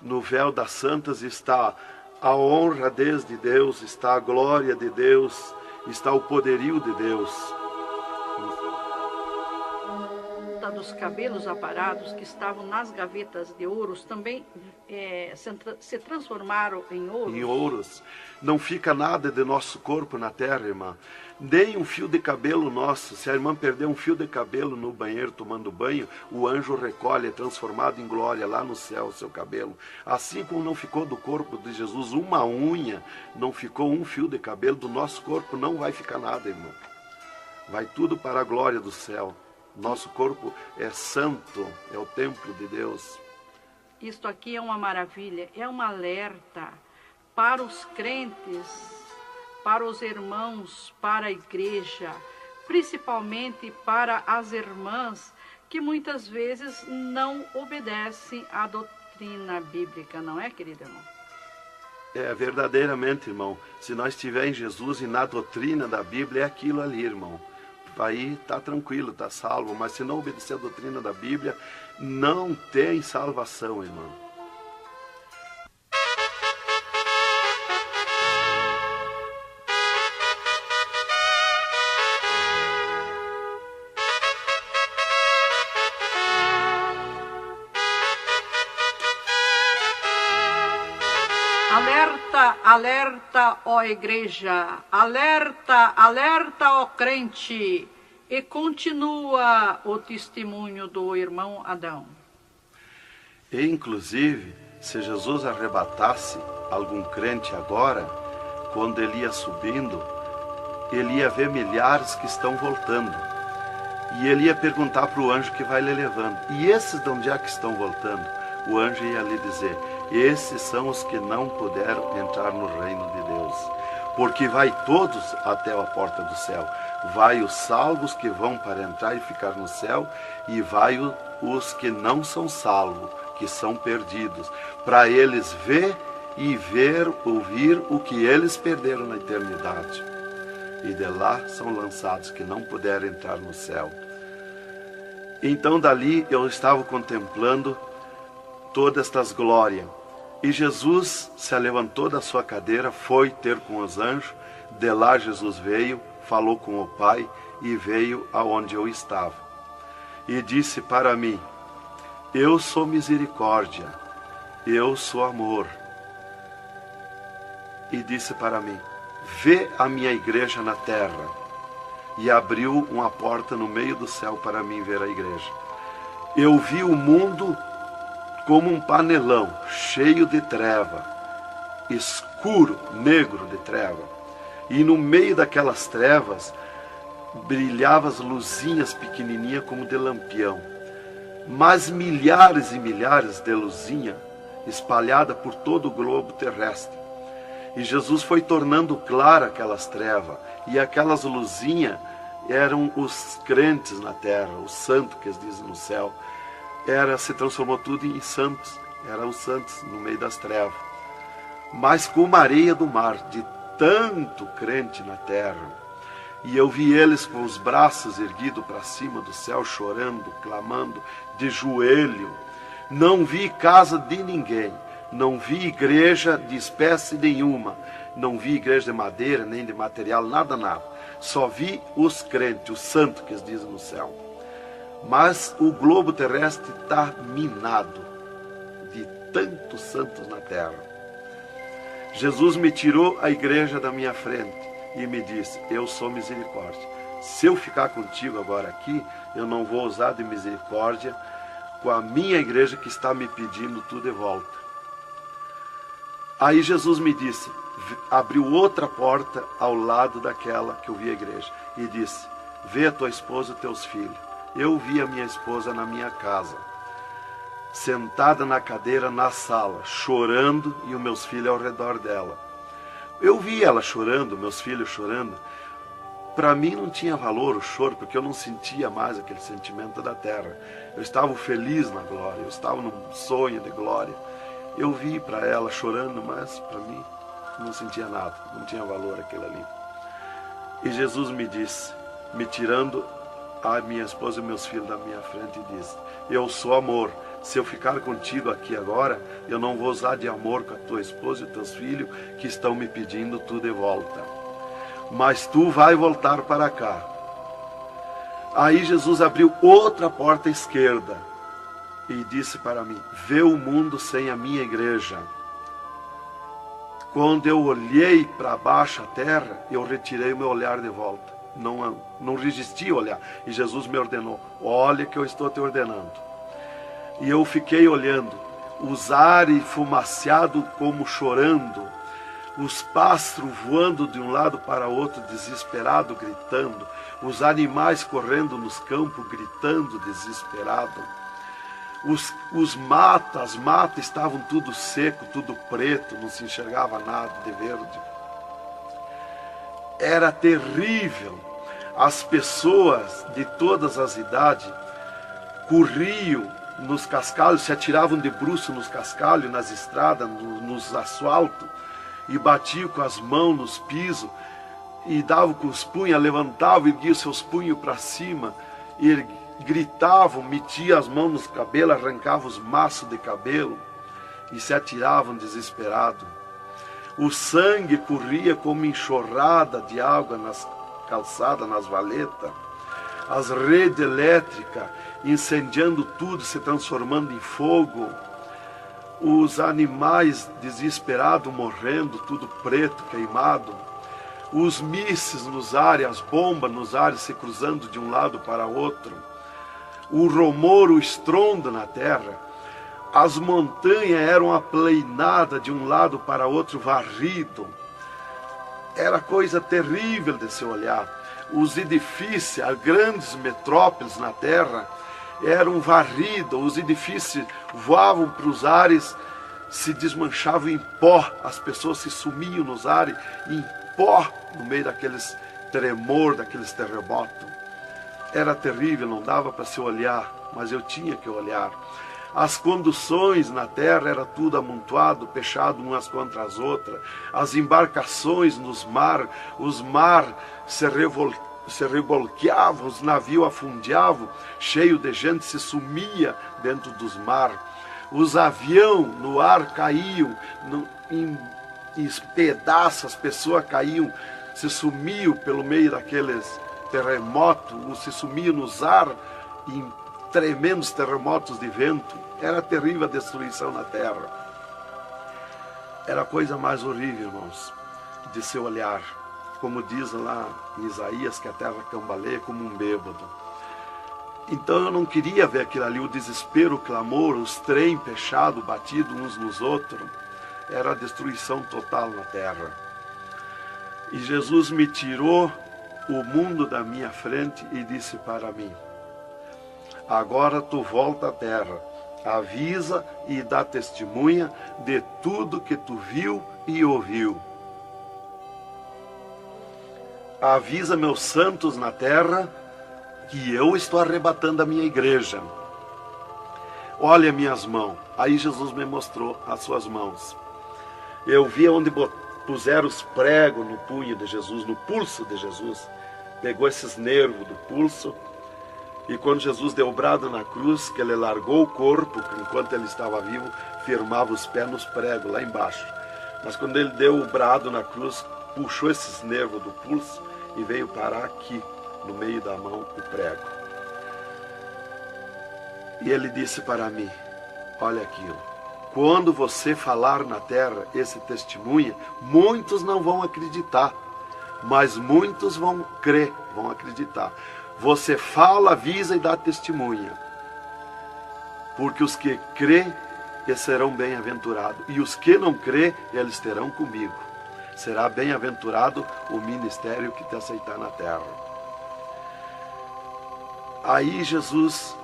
No véu das santas está a honra de Deus, está a glória de Deus, está o poderio de Deus. Dos cabelos aparados que estavam nas gavetas de ouros também se transformaram em ouros? Em ouros. Não fica nada de nosso corpo na terra, irmã. Nem um fio de cabelo nosso. Se a irmã perder um fio de cabelo no banheiro tomando banho, o anjo recolhe, é transformado em glória lá no céu o seu cabelo. Assim como não ficou do corpo de Jesus uma unha, não ficou um fio de cabelo, do nosso corpo não vai ficar nada, irmão. Vai tudo para a glória do céu. Nosso corpo é santo, é o templo de Deus. Isto aqui é uma maravilha, é um alerta para os crentes, para os irmãos, para a igreja, principalmente para as irmãs que muitas vezes não obedecem à doutrina bíblica, não é, querido irmão? É, verdadeiramente, irmão. Se nós estivermos em Jesus e na doutrina da Bíblia, é aquilo ali, irmão. Aí está tranquilo, está salvo. Mas se não obedecer a doutrina da Bíblia, não tem salvação, irmão. Alerta, alerta, ó igreja, alerta, alerta, ó crente. E continua o testemunho do irmão Adão. E, inclusive, se Jesus arrebatasse algum crente agora, quando ele ia subindo, ele ia ver milhares que estão voltando. E ele ia perguntar para o anjo que vai lhe levando. E esses de onde é que estão voltando? O anjo ia lhe dizer: esses são os que não puderam entrar no reino de Deus. Porque vai todos até a porta do céu. Vai os salvos que vão para entrar e ficar no céu, e vai os que não são salvos, que são perdidos, para eles ver e ouvir o que eles perderam na eternidade. E de lá são lançados que não puderam entrar no céu. Então dali eu estava contemplando todas estas glórias. E Jesus se levantou da sua cadeira, foi ter com os anjos. De lá Jesus veio, falou com o Pai e veio aonde eu estava. E disse para mim: eu sou misericórdia, eu sou amor. E disse para mim: vê a minha igreja na terra. E abriu uma porta no meio do céu para mim ver a igreja. Eu vi o mundo como um panelão, cheio de treva, escuro, negro de treva. E no meio daquelas trevas, brilhavam as luzinhas pequenininhas como de lampião. Mas milhares e milhares de luzinhas espalhadas por todo o globo terrestre. E Jesus foi tornando clara aquelas trevas. E aquelas luzinhas eram os crentes na terra, os santos que eles dizem no céu. Se transformou tudo em santos. Eram os santos no meio das trevas. Mas como a areia do mar, de tanto crente na terra. E eu vi eles com os braços erguidos para cima do céu, chorando, clamando, de joelho. Não vi casa de ninguém. Não vi igreja de espécie nenhuma. Não vi igreja de madeira, nem de material, nada, nada. Só vi os crentes, os santos que eles dizem no céu. Mas o globo terrestre está minado de tantos santos na terra. Jesus me tirou a igreja da minha frente e me disse: eu sou misericórdia. Se eu ficar contigo agora aqui, eu não vou usar de misericórdia com a minha igreja que está me pedindo tudo de volta. Aí Jesus me disse, abriu outra porta ao lado daquela que eu vi a igreja e disse: vê a tua esposa e teus filhos. Eu vi a minha esposa na minha casa, sentada na cadeira na sala, chorando, e os meus filhos ao redor dela. Eu vi ela chorando, meus filhos chorando. Para mim não tinha valor o choro, porque eu não sentia mais aquele sentimento da terra. Eu estava feliz na glória, eu estava num sonho de glória. Eu vi para ela chorando, mas para mim não sentia nada, não tinha valor aquilo ali. E Jesus me disse, me tirando a minha esposa e meus filhos da minha frente, e disse: eu sou amor. Se eu ficar contigo aqui agora, eu não vou usar de amor com a tua esposa e teus filhos que estão me pedindo tu de volta. Mas tu vai voltar para cá. Aí Jesus abriu outra porta à esquerda e disse para mim: vê o mundo sem a minha igreja. Quando eu olhei para baixo a terra, eu retirei o meu olhar de volta. não resisti a olhar. E Jesus me ordenou: olha que eu estou te ordenando. E eu fiquei olhando, os ares fumaciados como chorando, os pássaros voando de um lado para outro, desesperado, gritando, os animais correndo nos campos, gritando, desesperado. As matas estavam tudo seco, tudo preto, não se enxergava nada de verde. Era terrível. As pessoas de todas as idades corriam nos cascalhos, se atiravam de bruços nos cascalhos, nas estradas, nos asfaltos, e batiam com as mãos nos pisos, e davam com os punhos, levantavam e erguiam seus punhos para cima, e gritavam, metiam as mãos nos cabelos, arrancavam os maços de cabelo, e se atiravam desesperados. O sangue corria como enxurrada de água nas calçadas, nas valetas. As redes elétricas incendiando tudo, se transformando em fogo. Os animais desesperados morrendo, tudo preto, queimado. Os mísseis nos ares, as bombas nos ares se cruzando de um lado para outro. O rumor, o estrondo na terra. As montanhas eram aplainadas de um lado para outro, varrido. Era coisa terrível de se olhar. Os edifícios, as grandes metrópoles na terra, eram varridos. Os edifícios voavam para os ares, se desmanchavam em pó. As pessoas se sumiam nos ares em pó, no meio daqueles tremor, daqueles terremotos. Era terrível, não dava para se olhar, mas eu tinha que olhar. As conduções na terra era tudo amontoado, fechado umas contra as outras. As embarcações nos mar, os mar se revolqueavam, os navios afundiavam, cheio de gente, se sumia dentro dos mar. Os aviões no ar caíam em pedaços, as pessoas caíam, se sumiam pelo meio daqueles terremotos, ou se sumiam nos ar em tremendos terremotos de vento. Era terrível a destruição na terra. Era a coisa mais horrível, irmãos, de se olhar. Como diz lá em Isaías, que a terra cambaleia como um bêbado. Então eu não queria ver aquilo ali, o desespero, o clamor, os trens fechados, batidos uns nos outros. Era a destruição total na terra. E Jesus me tirou o mundo da minha frente e disse para mim: agora tu volta à terra, avisa e dá testemunha de tudo que tu viu e ouviu. Avisa meus santos na terra que eu estou arrebatando a minha igreja. Olha minhas mãos. Aí Jesus me mostrou as suas mãos. Eu vi onde puseram os pregos no punho de Jesus, no pulso de Jesus. Pegou esses nervos do pulso. E quando Jesus deu o brado na cruz, que ele largou o corpo, enquanto ele estava vivo, firmava os pés nos pregos lá embaixo. Mas quando ele deu o brado na cruz, puxou esses nervos do pulso e veio parar aqui, no meio da mão, o prego. E ele disse para mim: olha aqui, quando você falar na terra esse testemunho, muitos não vão acreditar, mas muitos vão crer, vão acreditar. Você fala, avisa e dá testemunha. Porque os que crêem, eles serão bem-aventurados. E os que não crêem, eles terão comigo. Será bem-aventurado o ministério que te aceitar na terra. Aí Jesus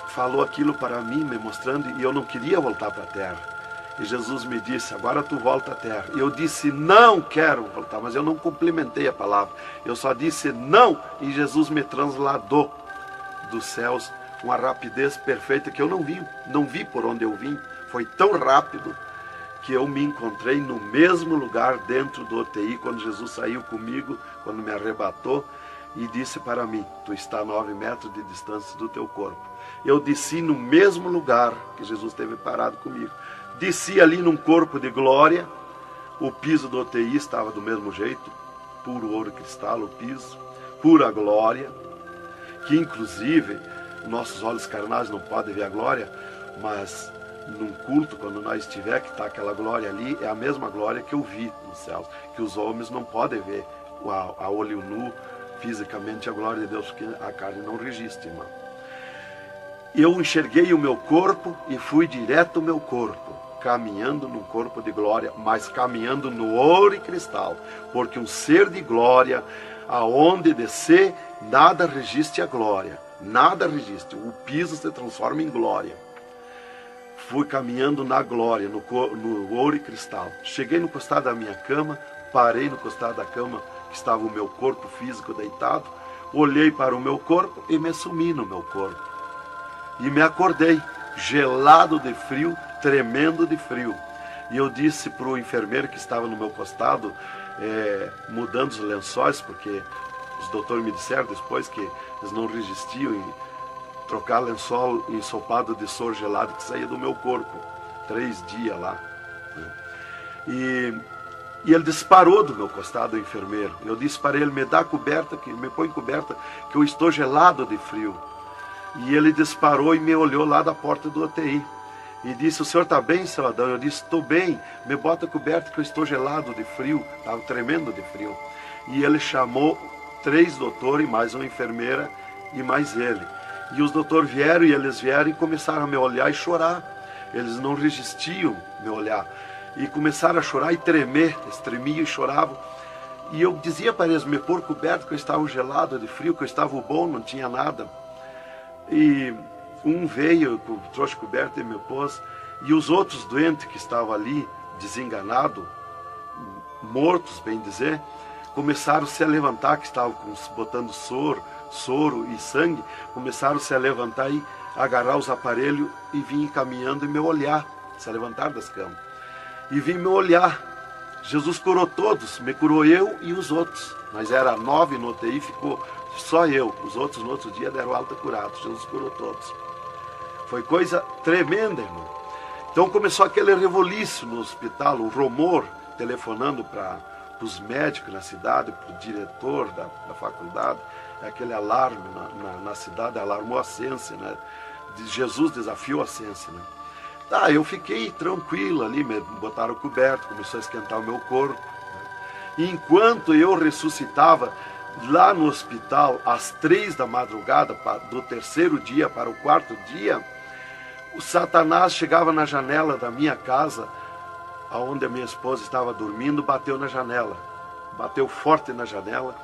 falou aquilo para mim, me mostrando, e eu não queria voltar para a terra. E Jesus me disse: agora tu volta à terra. E eu disse: não quero voltar, mas eu não complementei a palavra. Eu só disse não, e Jesus me transladou dos céus com uma rapidez perfeita que eu não vi por onde eu vim. Foi tão rápido que eu me encontrei no mesmo lugar dentro do UTI, quando Jesus saiu comigo, quando me arrebatou, e disse para mim: tu está a 9 metros de distância do teu corpo. Eu desci no mesmo lugar que Jesus esteve parado comigo. Desci ali num corpo de glória. O piso do UTI estava do mesmo jeito, puro ouro cristal, o piso, pura glória, que inclusive nossos olhos carnais não podem ver a glória, mas num culto, quando nós estiver, que está aquela glória ali, é a mesma glória que eu vi nos céus, que os homens não podem ver a olho nu, fisicamente, a glória de Deus, porque a carne não resiste, irmão. Eu enxerguei o meu corpo e fui direto ao meu corpo, caminhando num corpo de glória, mas caminhando no ouro e cristal, porque um ser de glória, aonde descer, nada resiste a glória, nada resiste, o piso se transforma em glória. Fui caminhando na glória, no ouro e cristal. Cheguei no costado da minha cama, parei no costado da cama, que estava o meu corpo físico deitado, olhei para o meu corpo e me sumi no meu corpo. E me acordei, gelado de frio, tremendo de frio. E eu disse para o enfermeiro que estava no meu costado, mudando os lençóis, porque os doutores me disseram depois que eles não resistiam em trocar lençol ensopado de soro gelado que saía do meu corpo. 3 dias lá. E ele disparou do meu costado, o enfermeiro. Eu disse para ele, me dá coberta, me põe coberta, que eu estou gelado de frio. E ele disparou e me olhou lá da porta do UTI. E disse, o senhor está bem, seu Adão? Eu disse, estou bem, me bota coberta que eu estou gelado de frio. Estava tremendo de frio. E ele chamou 3 doutores, mais uma enfermeira e mais ele. E os doutores vieram e eles vieram e começaram a me olhar e chorar. Eles não resistiam me olhar. E começaram a chorar e tremer, eles tremiam e choravam. E eu dizia para eles me pôr coberto, que eu estava gelado de frio, que eu estava bom, não tinha nada. E um veio, trouxe coberto e me pôs. E os outros doentes que estavam ali, desenganados, mortos, bem dizer, começaram a se levantar, que estavam botando soro e sangue, começaram a se levantar e agarrar os aparelhos e vir caminhando e me olhar, se levantar das camas. E vim me olhar. Jesus curou todos, me curou eu e os outros. Mas era 9 no UTI, ficou só eu. Os outros no outro dia deram alta curados. Jesus curou todos. Foi coisa tremenda, irmão. Então começou aquele revoluíço no hospital, o rumor, telefonando para os médicos na cidade, para o diretor da faculdade, aquele alarme na cidade, alarmou a ciência, né? Jesus desafiou a ciência, né? Tá, eu fiquei tranquilo ali, me botaram coberto, começou a esquentar o meu corpo, né? E enquanto eu ressuscitava lá no hospital, às 3 da madrugada, do 3º dia para o 4º dia, o Satanás chegava na janela da minha casa, onde a minha esposa estava dormindo, bateu na janela, bateu forte na janela,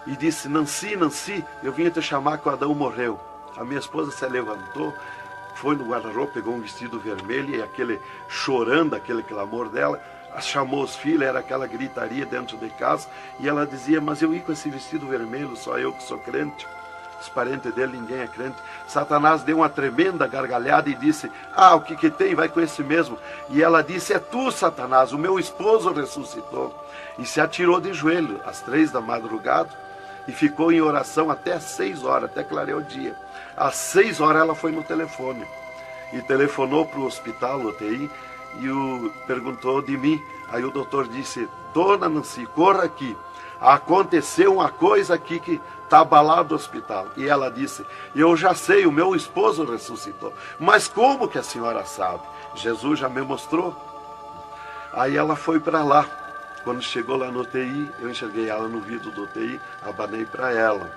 e disse, Nancy, Nancy, eu vim te chamar que o Adão morreu. A minha esposa se levantou, foi no guarda-roupa, pegou um vestido vermelho, e aquele chorando, aquele clamor dela, chamou os filhos, era aquela gritaria dentro de casa, e ela dizia, mas eu ia com esse vestido vermelho, só eu que sou crente, os parentes dele, ninguém é crente. Satanás deu uma tremenda gargalhada e disse, o que tem, vai com esse mesmo. E ela disse, é tu, Satanás, o meu esposo ressuscitou. E se atirou de joelho, às 3 da madrugada, e ficou em oração até às 6 horas, até clarear o dia. Às 6 horas ela foi no telefone, e telefonou para o hospital, UTI, e perguntou de mim. Aí o doutor disse, dona Nancy, corra aqui, aconteceu uma coisa aqui que está abalado o hospital. E ela disse, eu já sei, o meu esposo ressuscitou. Mas como que a senhora sabe? Jesus já me mostrou. Aí ela foi para lá. Quando chegou lá no UTI, eu enxerguei ela no vidro do UTI, abanei para ela.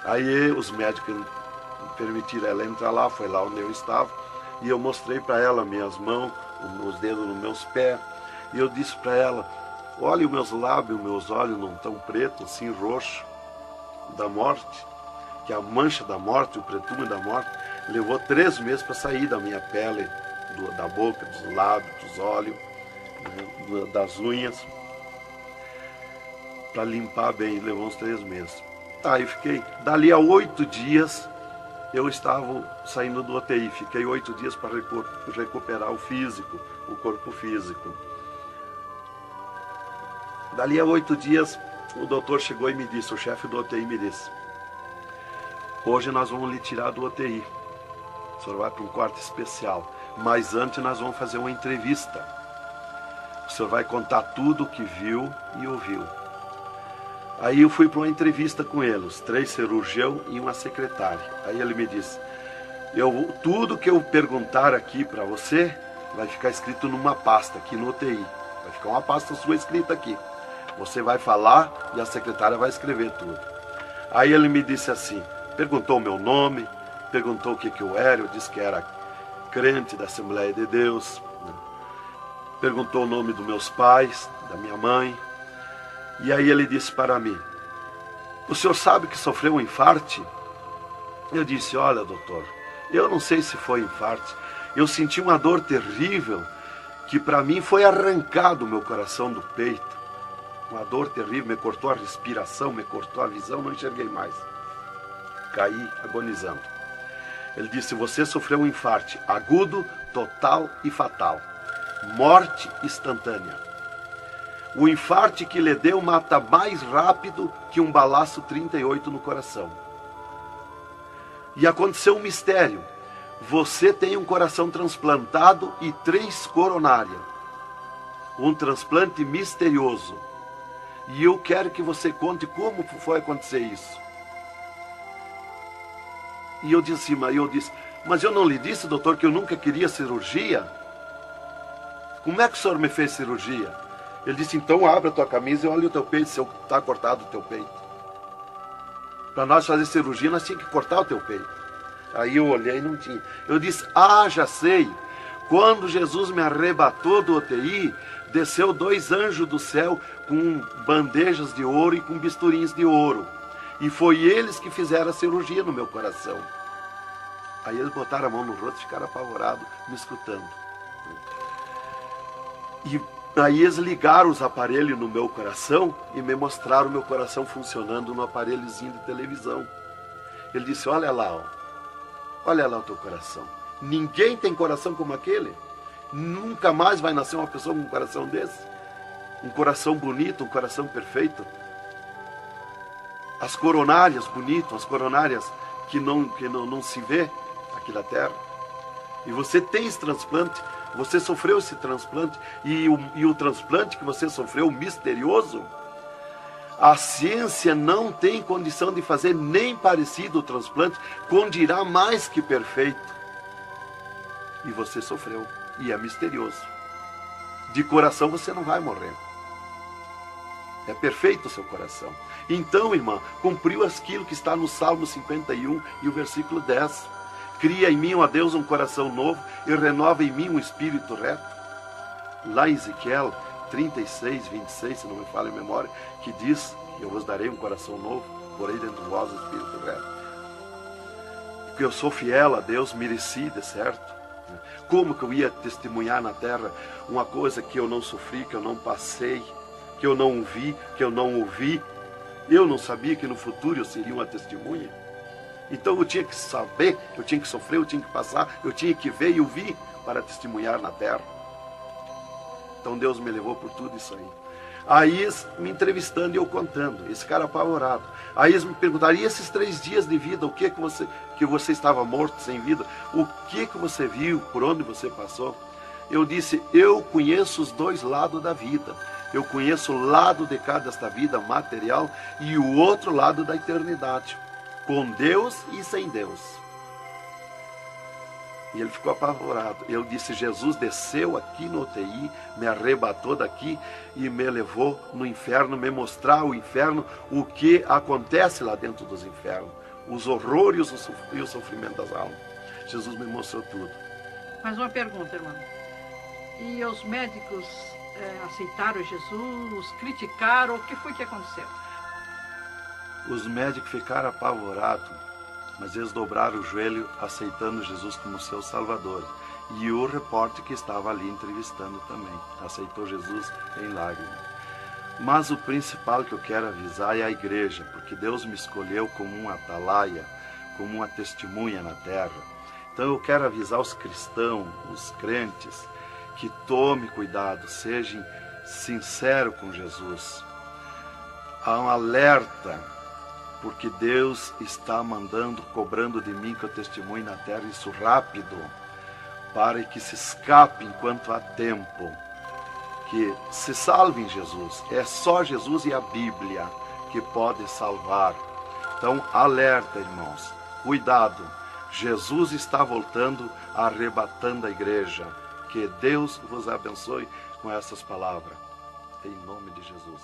Aí os médicos permitiram ela entrar lá, foi lá onde eu estava, e eu mostrei para ela minhas mãos, os dedos nos meus pés, e eu disse para ela, olha os meus lábios, meus olhos não estão pretos, assim roxo, da morte, que a mancha da morte, o pretume da morte, levou 3 meses para sair da minha pele, da boca, dos lábios, dos olhos, das unhas, para limpar bem, levou uns 3 meses. Tá, eu fiquei, dali a 8 dias, eu estava saindo do UTI, fiquei 8 dias para recuperar o físico, o corpo físico. Dali a 8 dias, o doutor chegou e me disse, o chefe do UTI me disse, hoje nós vamos lhe tirar do UTI, o senhor vai para um quarto especial, mas antes nós vamos fazer uma entrevista. O senhor vai contar tudo o que viu e ouviu. Aí eu fui para uma entrevista com ele, os 3 cirurgiões e uma secretária. Aí ele me disse, tudo que eu perguntar aqui para você, vai ficar escrito numa pasta aqui no UTI. Vai ficar uma pasta sua escrita aqui. Você vai falar e a secretária vai escrever tudo. Aí ele me disse assim, perguntou o meu nome, perguntou o que eu era, eu disse que era crente da Assembleia de Deus, né? Perguntou o nome dos meus pais, da minha mãe, e aí ele disse para mim, o senhor sabe que sofreu um infarte? Eu disse, olha doutor, eu não sei se foi infarte, eu senti uma dor terrível, que para mim foi arrancado o meu coração do peito, uma dor terrível, me cortou a respiração, me cortou a visão, não enxerguei mais, caí agonizando. Ele disse, você sofreu um infarte agudo, total e fatal, morte instantânea. O infarte que lhe deu mata mais rápido que um balaço 38 no coração. E aconteceu um mistério. Você tem um coração transplantado e 3 coronárias. Um transplante misterioso. E eu quero que você conte como foi acontecer isso. E eu disse, mas eu não lhe disse, doutor, que eu nunca queria cirurgia? Como é que o senhor me fez cirurgia? Ele disse, então abre a tua camisa e olha o teu peito, se está cortado o teu peito. Para nós fazer cirurgia, nós tínhamos que cortar o teu peito. Aí eu olhei e não tinha. Eu disse, já sei. Quando Jesus me arrebatou do UTI, desceu 2 anjos do céu com bandejas de ouro e com bisturins de ouro. E foi eles que fizeram a cirurgia no meu coração. Aí eles botaram a mão no rosto e ficaram apavorados, me escutando. E aí eles ligaram os aparelhos no meu coração e me mostraram o meu coração funcionando no aparelhozinho de televisão. Ele disse, olha lá o teu coração. Ninguém tem coração como aquele. Nunca mais vai nascer uma pessoa com um coração desse. Um coração bonito, um coração perfeito. As coronárias bonitas, as coronárias que não se vê aqui na terra. E você tem esse transplante, você sofreu esse transplante, e o transplante que você sofreu, misterioso, a ciência não tem condição de fazer nem parecido o transplante, com dirá mais que perfeito. E você sofreu, e é misterioso. De coração você não vai morrer. É perfeito o seu coração. Então, irmã, cumpriu aquilo que está no Salmo 51 e o versículo 10. Cria em mim, ó Deus, um coração novo e renova em mim um espírito reto. Lá em Ezequiel 36, 26, se não me falha a memória, que diz, eu vos darei um coração novo, porei dentro de vós o espírito reto. Porque eu sou fiel a Deus, mereci, de certo. Como que eu ia testemunhar na terra uma coisa que eu não sofri, que eu não passei, que eu não vi, que eu não ouvi? Eu não sabia que no futuro eu seria uma testemunha. Então eu tinha que saber, eu tinha que sofrer, eu tinha que passar, eu tinha que ver e ouvir para testemunhar na terra. Então Deus me levou por tudo isso aí. Aí eles me entrevistando e eu contando, esse cara apavorado. Aí eles me perguntaram, e esses 3 dias de vida, o que você estava morto, sem vida? O que você viu, por onde você passou? Eu disse, eu conheço os 2 lados da vida. Eu conheço o lado de cá desta vida material e o outro lado da eternidade, com Deus e sem Deus. E ele ficou apavorado. Eu disse, Jesus desceu aqui no UTI, me arrebatou daqui e me levou no inferno, me mostrar o inferno, o que acontece lá dentro dos infernos, os horrores e o sofrimento das almas. Jesus me mostrou tudo. Mais uma pergunta, irmão. E os médicos aceitaram Jesus, criticaram, o que foi que aconteceu? Os médicos ficaram apavorados, mas eles dobraram o joelho aceitando Jesus como seu Salvador. E o repórter que estava ali entrevistando também aceitou Jesus em lágrimas. Mas o principal que eu quero avisar é a igreja, porque Deus me escolheu como um atalaia, como uma testemunha na terra. Então eu quero avisar os cristãos, os crentes, que tome cuidado, seja sincero com Jesus. Há um alerta, porque Deus está cobrando de mim que eu testemunhe na terra isso rápido, para que se escape enquanto há tempo, que se salve em Jesus. É só Jesus e a Bíblia que pode salvar. Então, alerta, irmãos, cuidado, Jesus está voltando, arrebatando a igreja. Que Deus vos abençoe com essas palavras. Em nome de Jesus.